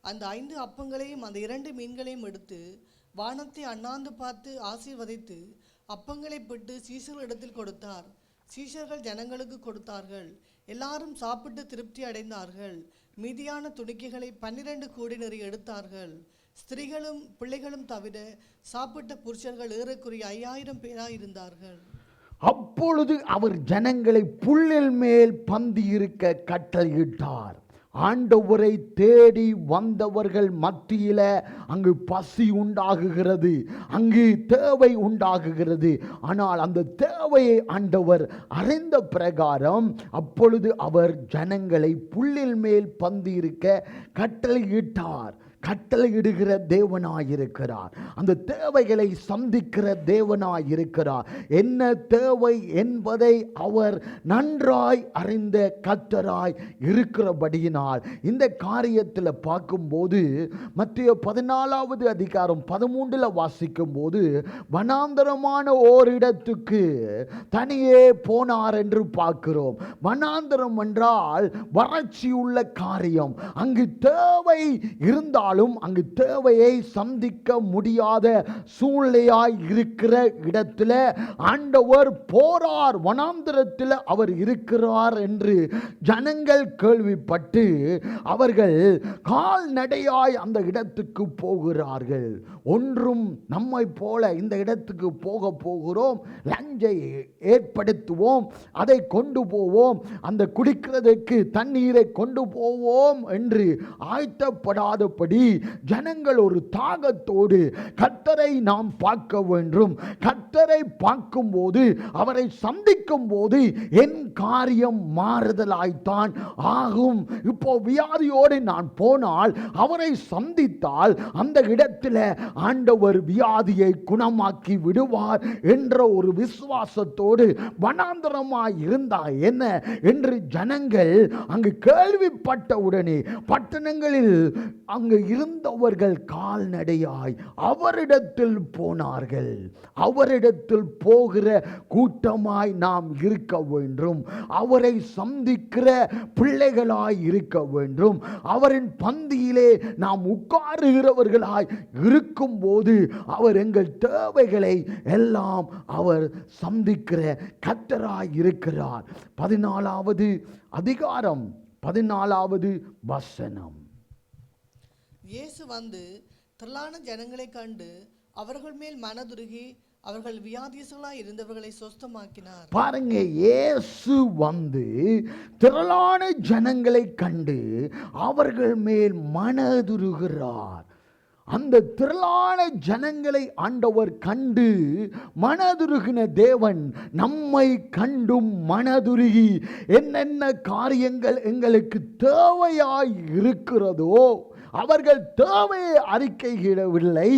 அந்த 5 அப்பங்களையும் அந்த 2 மீன்களையும் எடுத்து வானத்தை அண்ணாந்து பார்த்து ஆசீர்வதித்து அப்பங்களை பிட்டு சீஷர்களிடத்தில் கொடுத்தார். சீஷர்கள் ஜனங்களுக்கு கொடுத்தார்கள். எல்லாரும் சாப்பிட்டு திருப்தி அடைந்தார்கள். மீதியான துணிக்கைகளை 12 கூடை நிறைய எடுத்தார்கள். ஸ்திரீகளும் பிள்ளைகளும் தவிர சாப்பிட்ட புருஷர்கள் ஏறக்குறைய 5000 பேராய் இருந்தார்கள். அப்பொழுது அவர் ஜனங்களை புல்லின் மேல் பந்தி இருக்க கட்டளையிட்டார். ஆண்டவரை தேடி வந்தவர்கள் மத்தியில அங்கு பசி உண்டாகுகிறது, அங்கு தேவை உண்டாகுகிறது. ஆனால் அந்த தேவையை ஆண்டவர் அறிந்த பிரகாரம் அப்பொழுது அவர் ஜனங்களை புல்லின் மேல் பந்தி இருக்க கட்டளையிட்டார். கட்டளையிடுகிற தேவனாயிருக்கிறார். அந்த தேவைகளை சந்திக்கிற தேவனாயிருக்கிறார். என்ன தேவை என்பதை அவர் நன்றாய் அறிந்த கர்த்தராய் இருக்கிறபடியினால் இந்த காரியத்தில் பார்க்கும்போது மத்தேயு 14வது அதிகாரம் 13 வாசிக்கும் போது வனாந்தரமான ஓரிடத்துக்கு தனியே போனார் என்று பார்க்கிறோம். வனாந்தரம் என்றால் வறட்சி உள்ள காரியம். அங்கு தேவை இருந்தால் அங்கு தேவையை சந்திக்க முடியாத சூழ்நிலையாய் இருக்கிற இடத்துல ஆண்டவர் போறார். வனாந்தரத்தில் அவர் இருக்கிறார் என்று ஜனங்கள் கேள்விப்பட்டு அவர்கள் கால்நடையாய் அந்த இடத்துக்கு போகிறார்கள். ஒன்றும் நம்மை போல இந்த இடத்துக்கு போகிறோம், லஞ்சை ஏற்படுத்துவோம், அதை கொண்டு போவோம், அந்த குடிக்கிறதுக்கு தண்ணீரை கொண்டு போவோம் என்று ஆயத்தப்படாதபடி ஜனங்கள் ஒரு தாகத்தோடு கர்த்தரை நாம் பார்க்க வேண்டும். கர்த்தரை பார்க்கும் போது, அவரை சந்திக்கும் போது என் காரியம் மாறுதலாய்த்தான் ஆகும். இப்போ வியாதியோடு நான் போனால் அவரை சந்தித்தால் அந்த இடத்துல ஆண்டவர் வியாதியை குணமாக்கி விடுவார் என்ற ஒரு விசுவாசத்தோடு வனாந்தரமாய் இருந்தால் என்ன என்று ஜனங்கள் அங்கு கேள்விப்பட்டவுடனே பட்டணங்களில் அங்கு இருந்தவர்கள் கால்நடையாய் அவரிடத்தில் போனார்கள். அவரிடத்தில் போகிற கூட்டமாய் நாம் இருக்க வேண்டும். அவரை சந்திக்கிற பிள்ளைகளாய் இருக்க வேண்டும். அவரின் பந்தியிலே நாம் உட்காருகிறவர்களாய் இருக்கும் போது அவர் எங்கள் தேவைகளை எல்லாம் அவர் சந்திக்கிற கர்த்தராய் இருக்கிறார். 14வது அதிகாரம் 14வது வசனம். இயேசு வந்து திரளான ஜனங்களை கண்டு அவர்கள் மேல் மனதுருகி அவர்கள் வியாதியர்களாய் இருந்தவர்களை சொஸ்தமாக்கினார். பாருங்க, இயேசு வந்து திரளான ஜனங்களை கண்டு அவர்கள் மேல் மனதுருகிறார். அந்த திரளான ஜனங்களை ஆண்டவர் கண்டு மனதுருகின தேவன் நம்மை கண்டும் மனதுருகி என்னென்ன காரியங்கள் எங்களுக்கு தேவையாய் இருக்கிறதோ அவர்கள் தேவையை அறிக்கையிடவில்லை,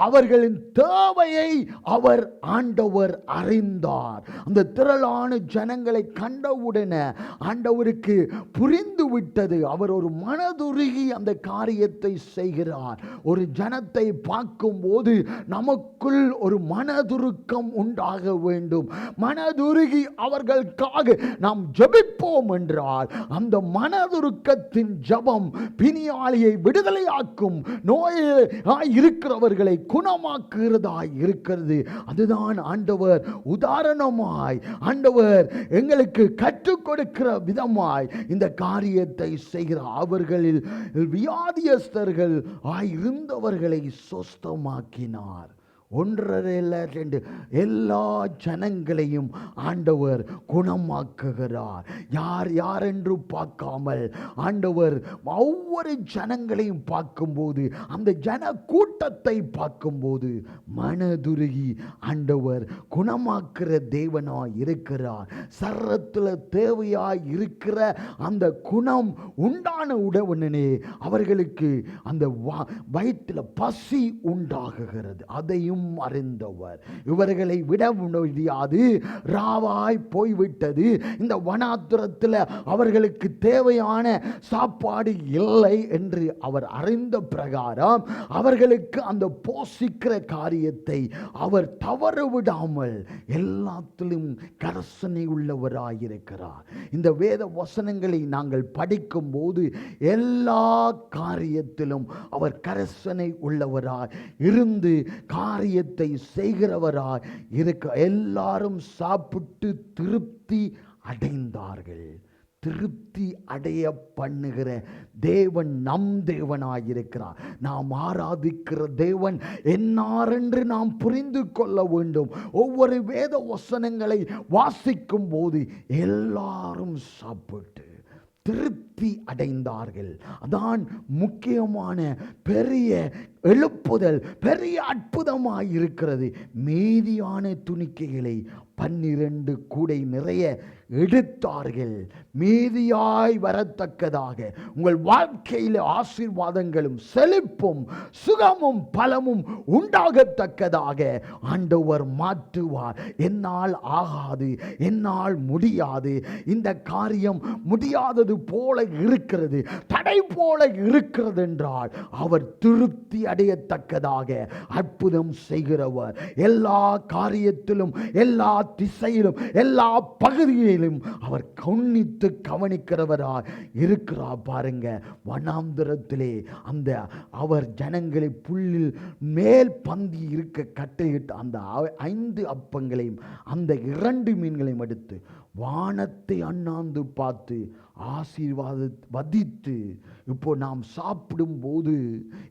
அவர்களின் தேவையை அவர் ஆண்டவர் அறிந்தார். அந்த திரளான ஜனங்களை கண்டவுடனே ஆண்டவருக்கு புரிந்து விட்டது. அவர் ஒரு மனதுருகி அந்த காரியத்தை செய்கிறார். ஒரு ஜனத்தை பார்க்கும்போது நமக்குள் ஒரு மனதுருக்கம் உண்டாக வேண்டும். மனதுருகி அவர்களுக்காக நாம் ஜெபிப்போம் என்றால் அந்த மனதுருக்கத்தின் ஜெபம் பிணியாளியை விடுதலையாக்கும், நோயாய் இருக்கிறவர்களை குணமாக்குகிறதாய் இருக்கிறது. அதுதான் ஆண்டவர் உதாரணமாய் ஆண்டவர் எங்களுக்கு கற்றுக் கொடுக்கிற விதமாய் இந்த காரியத்தை செய்கிறார். அவர்களில் வியாதியஸ்தர்கள் இருந்தவர்களை சொஸ்தமாக்கினார். ஒன்றரை ரெண்டு எல்லா ஜனங்களையும் ஆண்டவர் குணமாக்குகிறார். யார் யார் என்று பார்க்காமல் ஆண்டவர் ஒவ்வொரு ஜனங்களையும் பார்க்கும்போது, அந்த ஜன கூட்டத்தை பார்க்கும்போது மனதுருகி ஆண்டவர் குணமாக்குற தேவனாய் இருக்கிறார். சரத்தில் தேவையாய் இருக்கிற அந்த குணம் உண்டான உடனே அவர்களுக்கு அந்த வயிற்றில் பசி உண்டாகுகிறது. அதையும் அறிந்தவர். இவர்களை விட முடியாது, ராவாய் போய்விட்டது. இந்த வனாந்திரத்தில் அவர்களுக்கு தேவையான சாப்பாடு இல்லை என்று அவர் அறிந்த பிரகாரம் அவர்களுக்கு அந்த போஷிக்கிற காரியத்தை அவர் தவறு விடாமல் எல்லாத்திலும் கரசனை உள்ளவராயிருக்கிறார். இந்த வேத வசனங்களை நாங்கள் படிக்கும் போது எல்லா காரியத்திலும் அவர் கரசனை உள்ளவராய் இருந்து காரியத்தை செய்கிறவராய் இருக்க. எல்லாரும் சாப்பிட்டு திருப்தி அடைந்தார்கள். திருப்தி அடைய பண்ணுகிற தேவன் நம் தேவனாயிருக்கிறார். நாம் ஆராதிக்கிற தேவன் என்னாரென்று நாம் புரிந்து கொள்ள வேண்டும். ஒவ்வொரு வேத வசனங்களை வாசிக்கும் போது எல்லாரும் சாப்பிட்டு திருப்தி அடைந்தார்கள். அதான் முக்கியமான பெரிய எழுப்புதல், பெரிய அற்புதமாய் இருக்கிறது. மீதியான துணிக்கைகளை 12 கூடை நிறைய எடுத்தார்கள். மீதியாய் வரத்தக்கதாக உங்கள் வாழ்க்கையில் ஆசீர்வாதங்களும் செழிப்பும் சுகமும் பலமும் உண்டாகத்தக்கதாக ஆண்டவர் மாற்றுவார். என்னால் ஆகாது, என்னால் முடியாது, இந்த காரியம் முடியாதது போல இருக்கிறது, தடை போல இருக்கிறது என்றால் அவர் திருப்தி அடையத்தக்கதாக அற்புதம் செய்கிறவர். எல்லா காரியத்திலும், எல்லா திசையிலும், எல்லா பகுதியிலும் அவர் கவனித்து கவனிக்கிறவராய் இருக்கிறார். பாருங்க, வனாந்திரத்திலே அந்த அவர் ஜனங்களை புல்லில் மேல் பந்தி இருக்க கட்டளையிட்டு அந்த 5 அப்பங்களையும் அந்த 2 மீன்களையும் எடுத்து வானத்தை அண்ணாந்து பார்த்து ஆசீர்வாதித்து, இப்போ நாம் சாப்பிடும் போது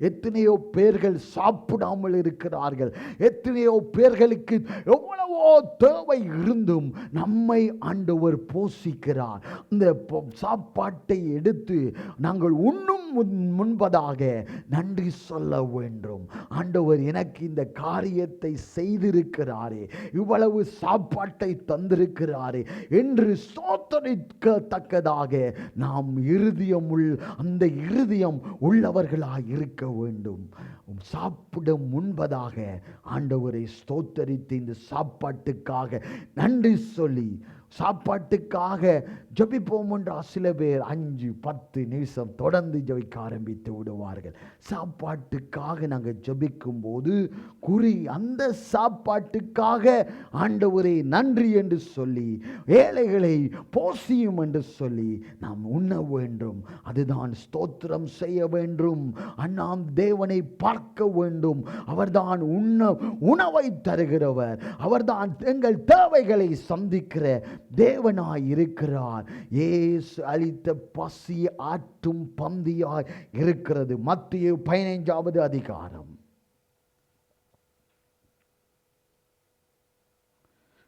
எத்தனையோ பேர்கள் சாப்பிடாமல் இருக்கிறார்கள். எத்தனையோ பேர்களுக்கு எவ்வளவோ தேவை இருந்தும் நம்மை ஆண்டவர் போஷிக்கிறார். இந்த சாப்பாட்டை எடுத்து நாங்கள் உண்ணும் முன்பதாக நன்றி சொல்ல வேண்டும். ஆண்டவர் எனக்கு இந்த காரியத்தை செய்திருக்கிறாரே, இவ்வளவு சாப்பாட்டை தந்திருக்கிறாரே என்று ஸ்தோத்தரிக்கத்தக்கதாக நாம் அந்த இருதயம் உள்ளவர்களாய் இருக்க வேண்டும். சாப்பிடும் முன்பதாக ஆண்டவரை ஸ்தோத்தரித்து இந்த சாப்பாட்டுக்காக நன்றி சொல்லி சாப்பாட்டுக்காக ஜபிப்போம் என்ற சில பேர் 5-10 நிமிஷம் தொடர்ந்து ஜபிக்க ஆரம்பித்து விடுவார்கள். சாப்பாட்டுக்காக நாங்கள் ஜபிக்கும் போது அந்த சாப்பாட்டுக்காக ஆண்டவரே நன்றி என்று சொல்லி, ஏழைகளை போசியும் என்று சொல்லி நாம் உண்ண வேண்டும். அதுதான் ஸ்தோத்திரம் செய்ய வேண்டும். நாம் தேவனை பார்க்க வேண்டும். அவர்தான் உணவை தருகிறவர். அவர்தான் எங்கள் தேவைகளை சந்திக்கிற தேவனாய் இருக்கிறார். இயேசு அளித்த பசி ஆற்றும் பந்தியாய் இருக்கிறது. மத்தேயு 15வது அதிகாரம்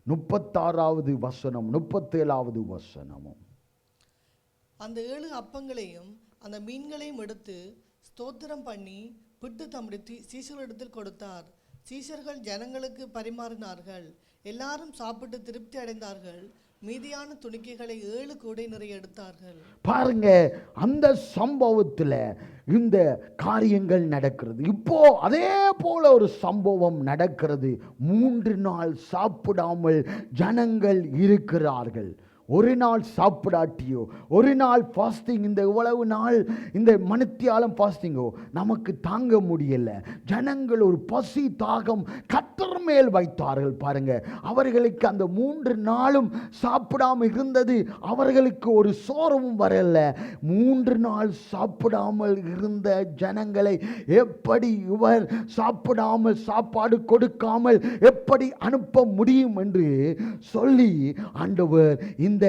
36வது வசனம் 37வது வசனமும். அந்த 7 அப்பங்களையும் அந்த மீன்களையும் எடுத்து ஸ்தோத்திரம் பண்ணி பிட்டு தம்முடைய சீஷர்களிடத்தில் கொடுத்தார். சீஷர்கள் ஜனங்களுக்கு பரிமாறினார்கள். எல்லாரும் சாப்பிட்டு திருப்தி அடைந்தார்கள். மீதியான துணிக்கைகளை 7 கூடை நிறைய எடுத்தார்கள். பாருங்க, அந்த சம்பவத்தில் இந்த காரியங்கள் நடக்கிறது. இப்போ அதே போல ஒரு சம்பவம் நடக்கிறது. 3 நாள் சாப்பிடாமல் ஜனங்கள் இருக்கிறார்கள். ஒரு நாள் சாப்பிடாட்டியோ, ஒரு நாள் ஃபாஸ்டிங், இந்த இவ்வளவு நாள் இந்த மணித்தியாலம் ஃபாஸ்டிங்கோ நமக்கு தாங்க முடியல. ஜனங்கள் ஒரு பசி தாகம் கர்த்தர் மேல் வைத்தார்கள். பாருங்க, அவர்களுக்கு அந்த 3 நாளும் சாப்பிடாம இருந்தது அவர்களுக்கு ஒரு சோர்வும் வரல. 3 நாள் சாப்பிடாமல் இருந்த ஜனங்களை எப்படி இவர் சாப்பிடாமல் சாப்பாடு கொடுக்காமல் எப்படி அனுப்ப முடியும் என்று சொல்லி ஆண்டவர் இந்த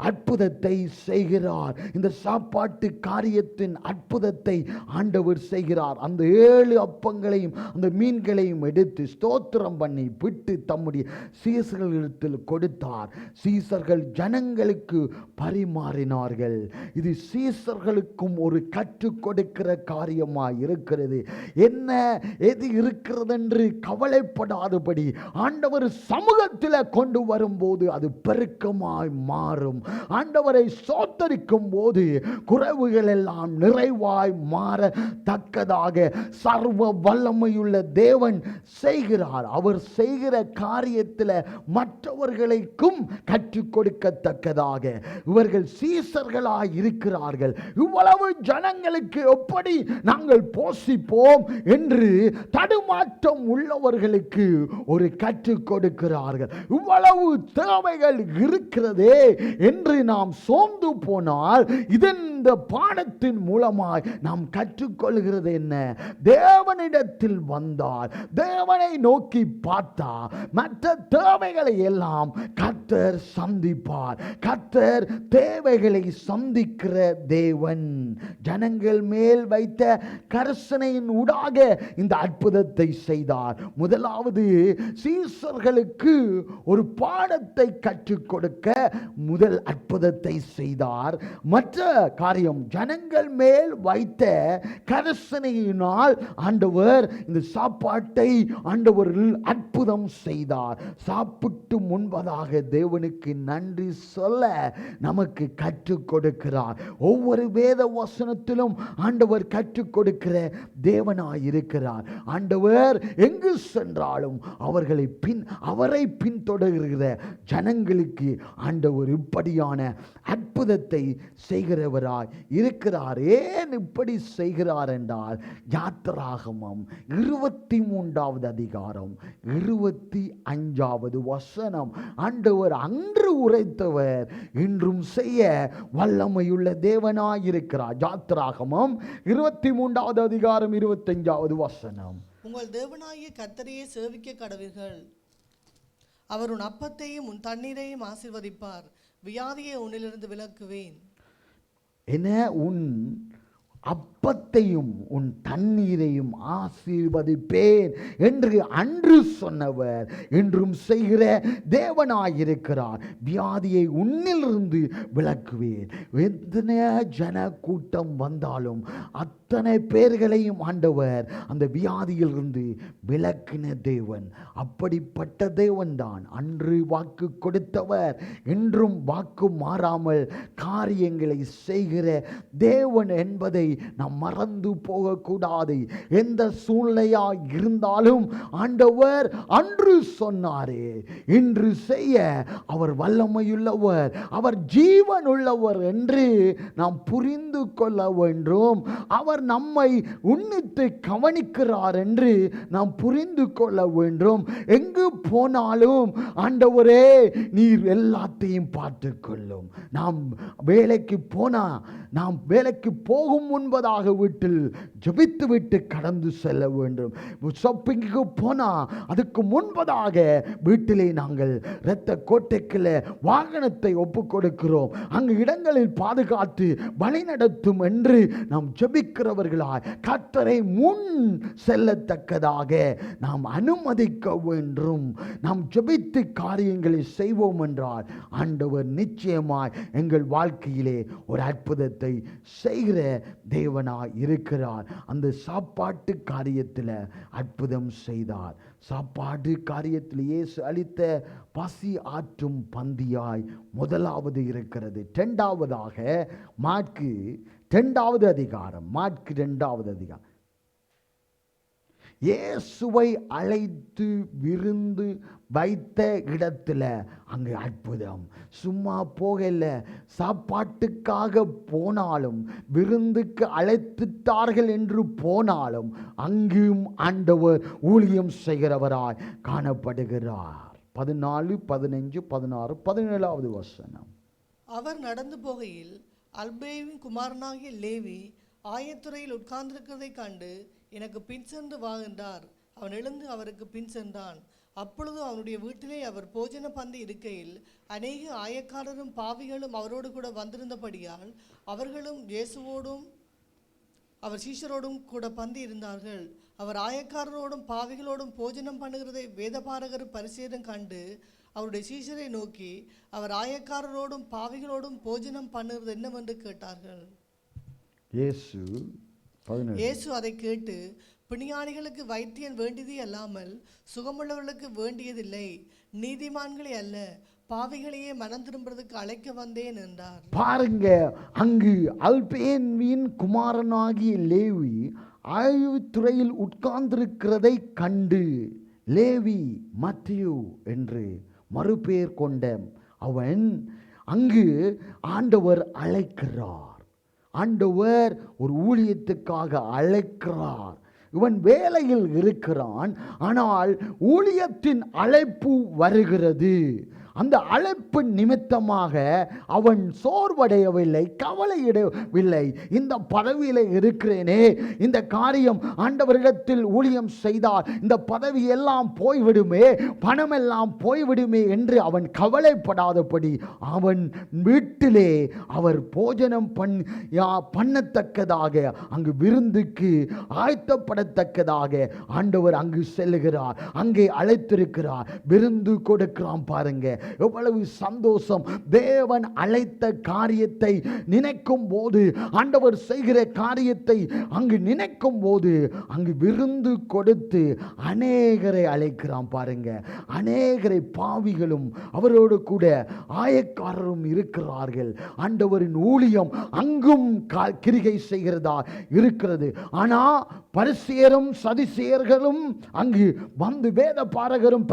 அற்புதத்தை செய்கிறார். இந்த சாப்பாட்டு காரியத்தின் அற்புதத்தை ஆண்டவர் செய்கிறார். அந்த 7 அப்பங்களையும் அந்த மீன்களையும் எடுத்து ஸ்தோத்திரம் பண்ணி விட்டு தம்முடைய சீசர்களிடத்தில் கொடுத்தார். சீசர்கள் ஜனங்களுக்கு பரிமாறினார்கள். இது சீசர்களுக்கும் ஒரு கற்றுக் கொடுக்கிற காரியமாய் இருக்கிறது. என்ன எது இருக்கிறது என்று கவலைப்படாதபடி ஆண்டவர் சமூகத்தில் கொண்டு வரும்போது அது பெருக்கமாய் மாறும். ஆண்டவரை சோத்தரிக்கும் போது குறைவுகள் எல்லாம் நிறைவாய் மாறத்தக்கதாக சர்வ வல்லமையுள்ள தேவன் செய்கிறார். அவர் செய்கிற காரியத்தில் மற்றவர்களுக்கும் கற்றுக் கொடுக்கத்தக்கதாக இவர்கள் சீசர்களாய் இருக்கிறார்கள். இவ்வளவு ஜனங்களுக்கு எப்படி நாங்கள் போஷிப்போம் என்று தடுமாற்றம் உள்ளவர்களுக்கு ஒரு கற்றுக் கொடுக்கிறார்கள். இவ்வளவு தேவைகள் இருக்கிறதே என்று நாம் சோர்ந்து போனால் இந்த பாடத்தின் மூலமாய் நாம் கற்றுக்கொள்கிறது என்ன? தேவனிடத்தில் வந்தால், தேவனை நோக்கி பார்த்தா மற்ற தேவைகளை எல்லாம் கர்த்தர் சந்திப்பார். கர்த்தர் தேவைகளை சந்திக்கிற தேவன். ஜனங்கள் மேல் வைத்த கரிசனையின் ஊடாக இந்த அற்புதத்தை செய்தார். முதலாவது சீசர்களுக்கு ஒரு பாடத்தை கற்றுக் கொடுக்க முதல் அற்புதத்தை செய்தார். மற்ற காரியம், ஜனங்கள் மேல் வைத்த கரிசனையினால் ஆண்டவர் இந்த சாப்பாட்டை ஆண்டவர்கள் அற்புதம் செய்தார். சாப்பிட்டு முன்பதாக தேவனுக்கு நன்றி சொல்ல நமக்கு கற்றுக் கொடுக்கிறார். ஒவ்வொரு வேத வசனத்திலும் ஆண்டவர் கற்றுக் கொடுக்கிற தேவனாய் இருக்கிறார். ஆண்டவர் எங்கு சென்றாலும் அவரை பின்தொடர்கிற ஜனங்களுக்கு ஆண்டவர் இப்படியான அற்புதத்தை செய்கிறவராய் இருக்கிறார். ஏன் இப்படி செய்கிறார் என்றால், யாத்திராகமம் 23வது அதிகாரம் 25வது வசனம், ஆண்டவர் அன்று உரைத்தவர் இன்றும் செய்ய வல்லமையுள்ள தேவனாய் இருக்கிறார். யாத்திராகமம் 23வது அதிகாரம் 25வது வசனம். உங்கள் தேவனாகிய கர்த்தரையே சேவிக்க கடவீர்கள். அவர் உன் அப்பத்தையும் உன் தண்ணீரையும் ஆசீர்வதிப்பார். வியாதியை உன்னிலிருந்து விலக்குவேன். என உன் அப்பத்தையும் உன் தண்ணீரையும் ஆசீர்வதிப்பேன் என்று அன்று சொன்னவர் இன்றும் செய்கிற தேவனாயிருக்கிறார். வியாதியை உன்னிலிருந்து விலக்குவேன். எத்தனை ஜன கூட்டம் வந்தாலும் அத்தனை பேர்களையும் ஆண்டவர் அந்த வியாதியிலிருந்து விலக்கின தேவன். அப்படிப்பட்ட தேவன் தான் அன்று வாக்கு கொடுத்தவர். இன்றும் வாக்கு மாறாமல் காரியங்களை செய்கிற தேவன் என்பதை நாம் மறந்து போகக்கூடாது. எந்த சூழ்நிலையா இருந்தாலும் ஆண்டவர் அன்று சொன்னாரே இன்று செய்ய அவர் வல்லமையுள்ளவர், அவர் ஜீவன் உள்ளவர் என்று நாம் புரிந்து கொள்ள வேண்டும். அவர் நம்மை உன்னித்து கவனிக்கிறார் என்று நாம் புரிந்து கொள்ள வேண்டும். எங்கு போனாலும் ஆண்டவரே நீர் எல்லாத்தையும் பார்த்து கொள்ளும். நாம் வேலைக்கு போனா, நாம் வேலைக்கு போகும் முன்பதாக வீட்டில் ஜெபித்து விட்டு கடந்து செல்ல வேண்டும். ஷாப்பிங்கு போனா அதுக்கு முன்பதாக வீட்டிலே நாங்கள் இரத்த கோட்டைக்குள்ள வாகனத்தை ஒப்பு கொடுக்கிறோம். அங்கு இடங்களில் பாதுகாத்து வழி நடத்தும் என்று நாம் ஜெபிக்கிறவர்களாய் கர்த்தரை முன் செல்லத்தக்கதாக நாம் அனுமதிக்க வேண்டும். நாம் ஜெபித்து காரியங்களை செய்வோம் என்றால் ஆண்டவர் நிச்சயமாய் எங்கள் வாழ்க்கையிலே ஒரு அற்புதத்தை செய்கிற தேவனாய் இருக்கிறார். அந்த சாப்பாட்டு காரியத்தில் அற்புதம் செய்தார். சாப்பாடு காரியத்தில் இயேசு அளித்த பசி ஆற்றும் பந்தியாய் முதலாவது இருக்கிறது. இரண்டாவதாக மாற்கு 2வது அதிகாரம், மாற்கு 2வது அதிகாரம் இயேசுவை அழைத்து விருந்து வைத்த இடத்துல அங்கு அற்புதம். சும்மா போகல, சாப்பாட்டுக்காக போனாலும், விருந்துக்கு அழைத்துட்டார்கள் என்று போனாலும் அங்கும் ஆண்டவர் ஊழியம் செய்கிறவராய் காணப்படுகிறார். 14, 15, 16, 17வது வசனம். அவர் நடந்து போகையில் அல்பேவின் குமாரனாகிய லேவி ஆயத்துறையில் உட்கார்ந்திருக்கிறதை கண்டு, எனக்கு பின் சென்று வா என்றார். அவன் எழுந்து அவருக்கு பின் சென்றான். அப்பொழுது அவனுடைய வீட்டிலே அவர் போஜன பந்தி இருக்கையில் அநேக ஆயக்காரரும் பாவிகளும் அவரோடு கூட வந்திருந்தபடியால் அவர்களும் இயேசுவோடும் அவர் சீஷரோடும் கூட பந்தி இருந்தார்கள். அவர் ஆயக்காரரோடும் பாவிகளோடும் போஜனம் பண்ணுகிறதை வேதபாரகரும் பரிசேயரும் கண்டு அவருடைய சீஷரை நோக்கி, அவர் ஆயக்காரரோடும் பாவிகளோடும் போஜனம் பண்ணுகிறது என்னவென்று கேட்டார்கள். இயேசு அதை கேட்டு, பிணியாளிகளுக்கு வைத்தியன் வேண்டியதே அல்லாமல் சுகமுள்ளவர்களுக்கு வேண்டியதில்லை, நீதிமான்களே அல்ல பாவிகளையே மனம் திரும்புறதுக்கு அழைக்க வந்தேன் என்றார். பாருங்க, அங்கு அல்பேவின் குமாரனாகிய லேவி ஆய்வுத்துறையில் உட்கார்ந்திருக்கிறதை கண்டு, லேவி மத்தியு என்று மறுபெயர் கொண்ட அவன் அங்கு ஆண்டவர் அழைக்கிறார். ஆண்டவர் ஒரு ஊழியத்துக்காக அழைக்கிறார். இவன் வேலையில் இருக்கிறான், ஆனால் ஊழியத்தின் அழைப்பு வருகிறது. அந்த அழைப்பு நிமித்தமாக அவன் சோர்வடையவில்லை, கவலையிடவில்லை. இந்த பதவியில் இருக்கிறேனே, இந்த காரியம் ஆண்டவரிடத்தில் ஊழியம் செய்தால் இந்த பதவி எல்லாம் போய்விடுமே, பணமெல்லாம் போய்விடுமே என்று அவன் கவலைப்படாதபடி அவன் வீட்டிலே அவர் போஜனம் பண்ணத்தக்கதாக, அங்கு விருந்துக்கு ஆயத்தப்படத்தக்கதாக ஆண்டவர் அங்கு செல்லுகிறார். அங்கே அழைத்திருக்கிறார், விருந்து கொடுக்கிறான். பாருங்க எவ்வளவு சந்தோஷம். தேவன் அழைத்த காரியத்தை நினைக்கும் போது, ஆண்டவர் செய்கிற காரியத்தை அங்கு நினைக்கும் போது அங்கு விருந்து கொடுத்து அநேகரை அழைக்கிறான். பாருங்க, அநேகரை பாவிகளும் அவரோடு கூட ஆயக்காரரும் இருக்கிறார்கள். ஆண்டவரின் ஊழியம் அங்கும் கிரிகை செய்கிறதா இருக்கிறது. ஆனா பரிசேயரும் சதிசேயர்களும் அங்கு வந்து, வேத பாரகரும்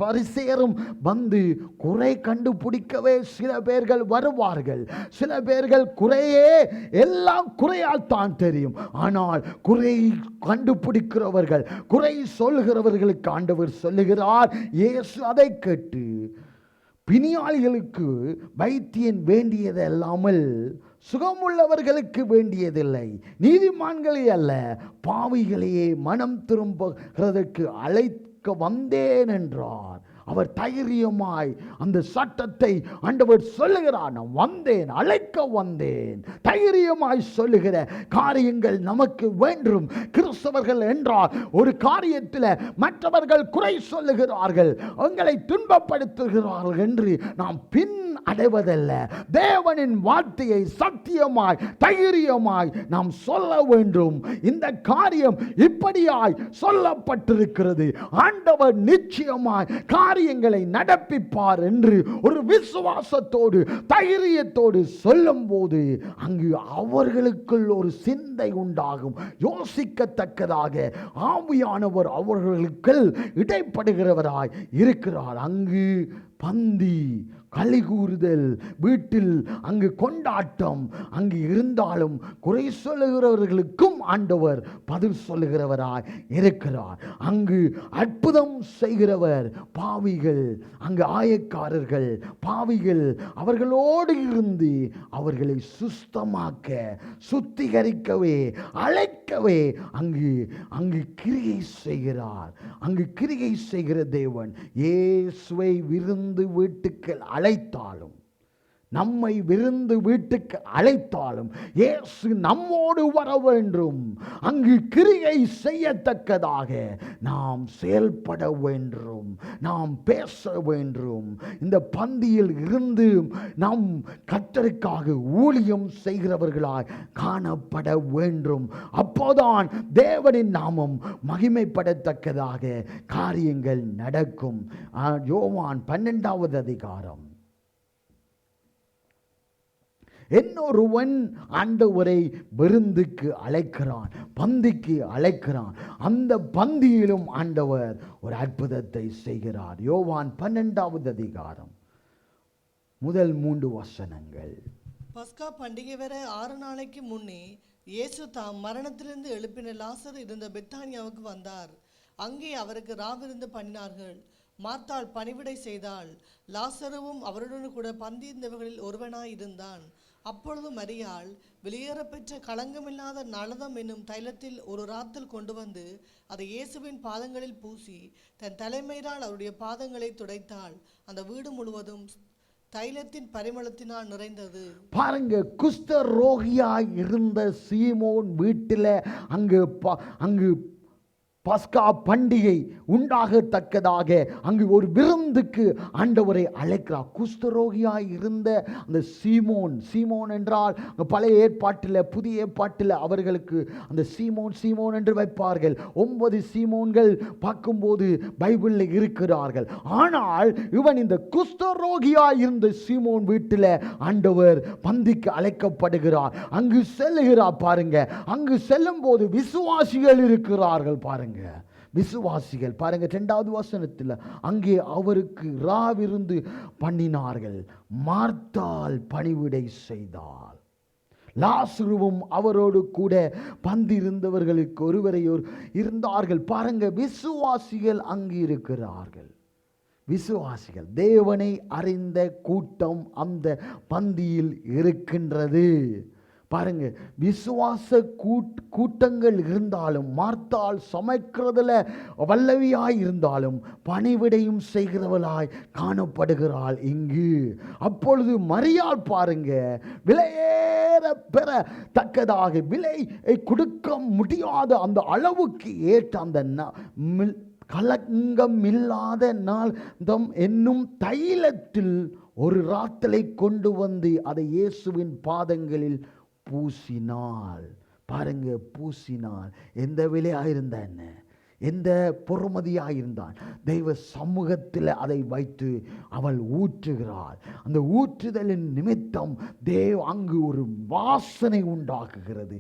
பரிசேயரும் வந்து குறை கண்டுபிடிக்கவே சில பேர்கள் வருவார்கள். சில பேர்கள் குறையே எல்லாம் குறையால் தான் தெரியும். ஆனால் குறை கண்டுபிடிக்கிறவர்கள், குறை சொல்கிறவர்களுக்கு ஆண்டவர் சொல்லுகிறார். இயேசு அதை கேட்டு, பிணியாளிகளுக்கு வைத்தியன் வேண்டியது அல்லாமல் சுகமுள்ளவர்களுக்கு வேண்டியதில்லை, நீதிமான்களே அல்ல பாவிகளையே மனம் திரும்புகிறதற்கு அழைக்க வந்தேன் என்றார். அவர் தைரியமாய் அந்த சட்டத்தை ஆண்டவர் சொல்லுகிறார். நான் வந்தேன், அழைக்க வந்தேன். தைரியமாய் சொல்லுகிற காரியங்கள் நமக்கு வேண்டும். கிறிஸ்தவர்கள் என்றால் ஒரு காரியத்தில் மற்றவர்கள் குறை சொல்லுகிறார்கள், அவங்களை துன்பப்படுத்துகிறார்கள் என்று நாம் பின் அடைவதல்ல. தேவனின் வார்த்தையை சத்தியமாய் தைரியமாய் நாம் சொல்ல வேண்டும். இந்த காரியம் இப்படியாய் சொல்லப்பட்டிருக்கிறது, ஆண்டவர் நிச்சயமாய் காரியங்களை நடப்பிப்பார் என்று ஒரு விசுவாசத்தோடு தைரியத்தோடு சொல்லும் போது அங்கு அவர்களுக்குள் ஒரு சிந்தை உண்டாகும். யோசிக்கத்தக்கதாக ஆவியானவர் அவர்களுக்குள் இடைப்படுகிறவராய் இருக்கிறார். அங்கு பந்தி, களி கூறுதல், வீட்டில் அங்கு கொண்டாட்டம் அங்கு இருந்தாலும் குறை சொல்லுகிறவர்களுக்கும் ஆண்டவர் பதில் சொல்லுகிறவராய் இருக்கிறார். அங்கு அற்புதம் செய்கிறவர் பாவிகள், அங்கு ஆயக்காரர்கள் பாவிகள் அவர்களோடு இருந்து அவர்களை சுத்தமாக்க, சுத்திகரிக்கவே, அழைக்கவே அங்கு அங்கு கிரியை செய்கிறார். அங்கு கிரியை செய்கிற தேவன் இயேசுவை விருந்து வீட்டுக்கு அழைத்தாலும், நம்மை விருந்து வீட்டுக்கு அழைத்தாலும் இயேசு நம்மோடு வர வேண்டும். அங்கு கிரியை செய்யத்தக்கதாக நாம் செயல்பட வேண்டும், நாம் பேச வேண்டும். இந்த பந்தியில் இருந்து நாம் கர்த்தருக்காக ஊழியம் செய்கிறவர்களாய் காணப்பட வேண்டும். அப்போதான் தேவனின் நாமம் மகிமைப்படத்தக்கதாக காரியங்கள் நடக்கும். யோவான் 12வது அதிகாரம் இன்னொருவன் ஆண்டவரை விருந்துக்கு அழைக்கிறான், பந்திக்கு அழைக்கிறான். அந்த பந்தியிலும் ஆண்டவர் ஒரு அற்புதத்தை செய்கிறார். யோவான் 12வது அதிகாரம் முதல் 3 வசனங்கள். பஸ்கா பண்டிகை வர 6 நாளைக்கு முன்னே இயேசு தாம் மரணத்திலிருந்து எழுப்பின லாசர் இருந்த பெத்தானியாவுக்கு வந்தார். அங்கே அவருக்கு ராவிருந்து பண்ணினார்கள். மார்த்தாள் பணிவிடை செய்தாள். லாசருவும் அவருடன் கூட பந்தியிருந்தவர்களில் ஒருவனாய் இருந்தான். அப்பொழுது மரியாள் வெளியேறப்பெற்ற களங்கமில்லாத நளதம் என்னும் தைலத்தில் ஒரு ராத்தில் கொண்டு வந்து அதை இயேசுவின் பாதங்களில் பூசி தன் தலைமையினால் அவருடைய பாதங்களை துடைத்தாள். அந்த வீடு முழுவதும் தைலத்தின் பரிமளத்தினால் நிறைந்தது. பாருங்க, குஷ்ட ரோகியாய் இருந்த சீமோன் வீட்டில் அங்கு பஸ்கா பண்டிகை உண்டாகத்தக்கதாக அங்கு ஒரு விருந்துக்கு ஆண்டவரை அழைக்கிறார். குஷ்டரோகியாய் இருந்த அந்த சீமோன் என்றால் பழைய ஏற்பாட்டில் புதிய ஏற்பாட்டில் அவர்களுக்கு அந்த சீமோன் என்று வைப்பார்கள். 9 சீமோன்கள் பார்க்கும்போது பைபிளில் இருக்கிறார்கள். ஆனால் இவன் இந்த குஷ்டரோகியாய் இருந்த சீமோன் வீட்டில் ஆண்டவர் பந்திக்கு அழைக்கப்படுகிறார். அங்கு செல்லுகிறார். பாருங்க, அங்கு செல்லும் போது விசுவாசிகள் இருக்கிறார்கள். பாருங்க, விசுவாசிகள். பாருங்க 2வது வசனத்தில், அங்கே அவருக்கு ராவிருந்து பண்ணினார்கள். மார்த்தாள் பணிவிடை செய்தாள். லாசருவும் அவரோடு கூட பந்திருந்தவர்களுக்கு ஒருவரையோர் இருந்தார்கள். பாருங்க, விசுவாசிகள் அங்கு இருக்கிறார்கள். விசுவாசிகள், தேவனை அறிந்த கூட்டம் அந்த பந்தியில் இருக்கின்றது. பாருங்க, விசுவாச கூட்டங்கள் இருந்தாலும், மார்த்தாள் சமைக்கிறதுல வல்லவியாய் இருந்தாலும் பணிவிடையும் செய்கிறவளாய் காணப்படுகிறாள் இங்கு. அப்பொழுது மரியாள் பாருங்க, விலையேற பெற தக்கதாக விலை கொடுக்க முடியாத அந்த அளவுக்கு ஏற்ற அந்த கலங்கம் இல்லாத நாள்தம் என்னும் தைலத்தில் ஒரு ராத்தலை கொண்டு வந்து அதை இயேசுவின் பாதங்களில் பூசினாள். பாருங்க, பூசினாள். எந்த விலையாயிருந்த என்ன, எந்த பொறுமதியாயிருந்தான், தெய்வ சமூகத்தில் அதை வைத்து அவள் ஊற்றுகிறாள். அந்த ஊற்றுதலின் நிமித்தம் அங்கு ஒரு வாசனை உண்டாக்குகிறது.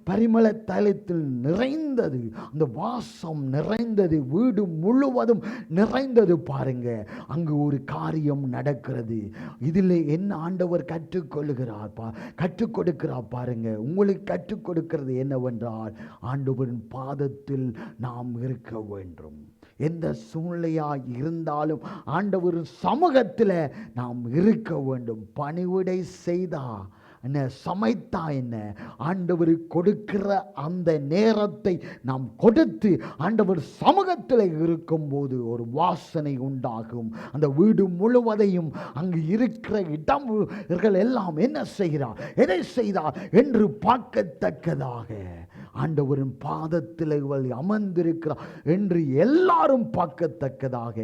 பரிமள தைலத்தில் நிறைந்தது, அந்த வாசம் நிறைந்தது, வீடு முழுவதும் நிறைந்தது. பாருங்க, அங்கு ஒரு காரியம் நடக்கிறது. இதில் என்ன ஆண்டவர் கற்றுக் கொடுக்கிறார் பாருங்க. உங்களுக்கு கற்றுக் கொடுக்கிறது என்னவென்றால், ஆண்டவரின் பாதத்தில் நாம் இருக்க வேண்டும். எந்த சூழ்நிலையாய் இருந்தாலும் ஆண்டவரின் சமூகத்தில் நாம் இருக்க வேண்டும். பணிவிடை செய்தா என்ன, சமைத்தா என்ன, ஆண்டவர் கொடுக்கிற அந்த நேரத்தை நாம் கொடுத்து ஆண்டவர் சமூகத்தில் இருக்கும்போது ஒரு வாசனை உண்டாகும். அந்த வீடு முழுவதையும் அங்கு இருக்கிற இடங்கள் எல்லாம் என்ன செய்கிறார், எதை செய்தார் என்று பார்க்கத்தக்கதாக ஆண்டவரின் பாதத்தில் இவள் அமர்ந்திருக்கிறார் என்று எல்லாரும் பார்க்கத்தக்கதாக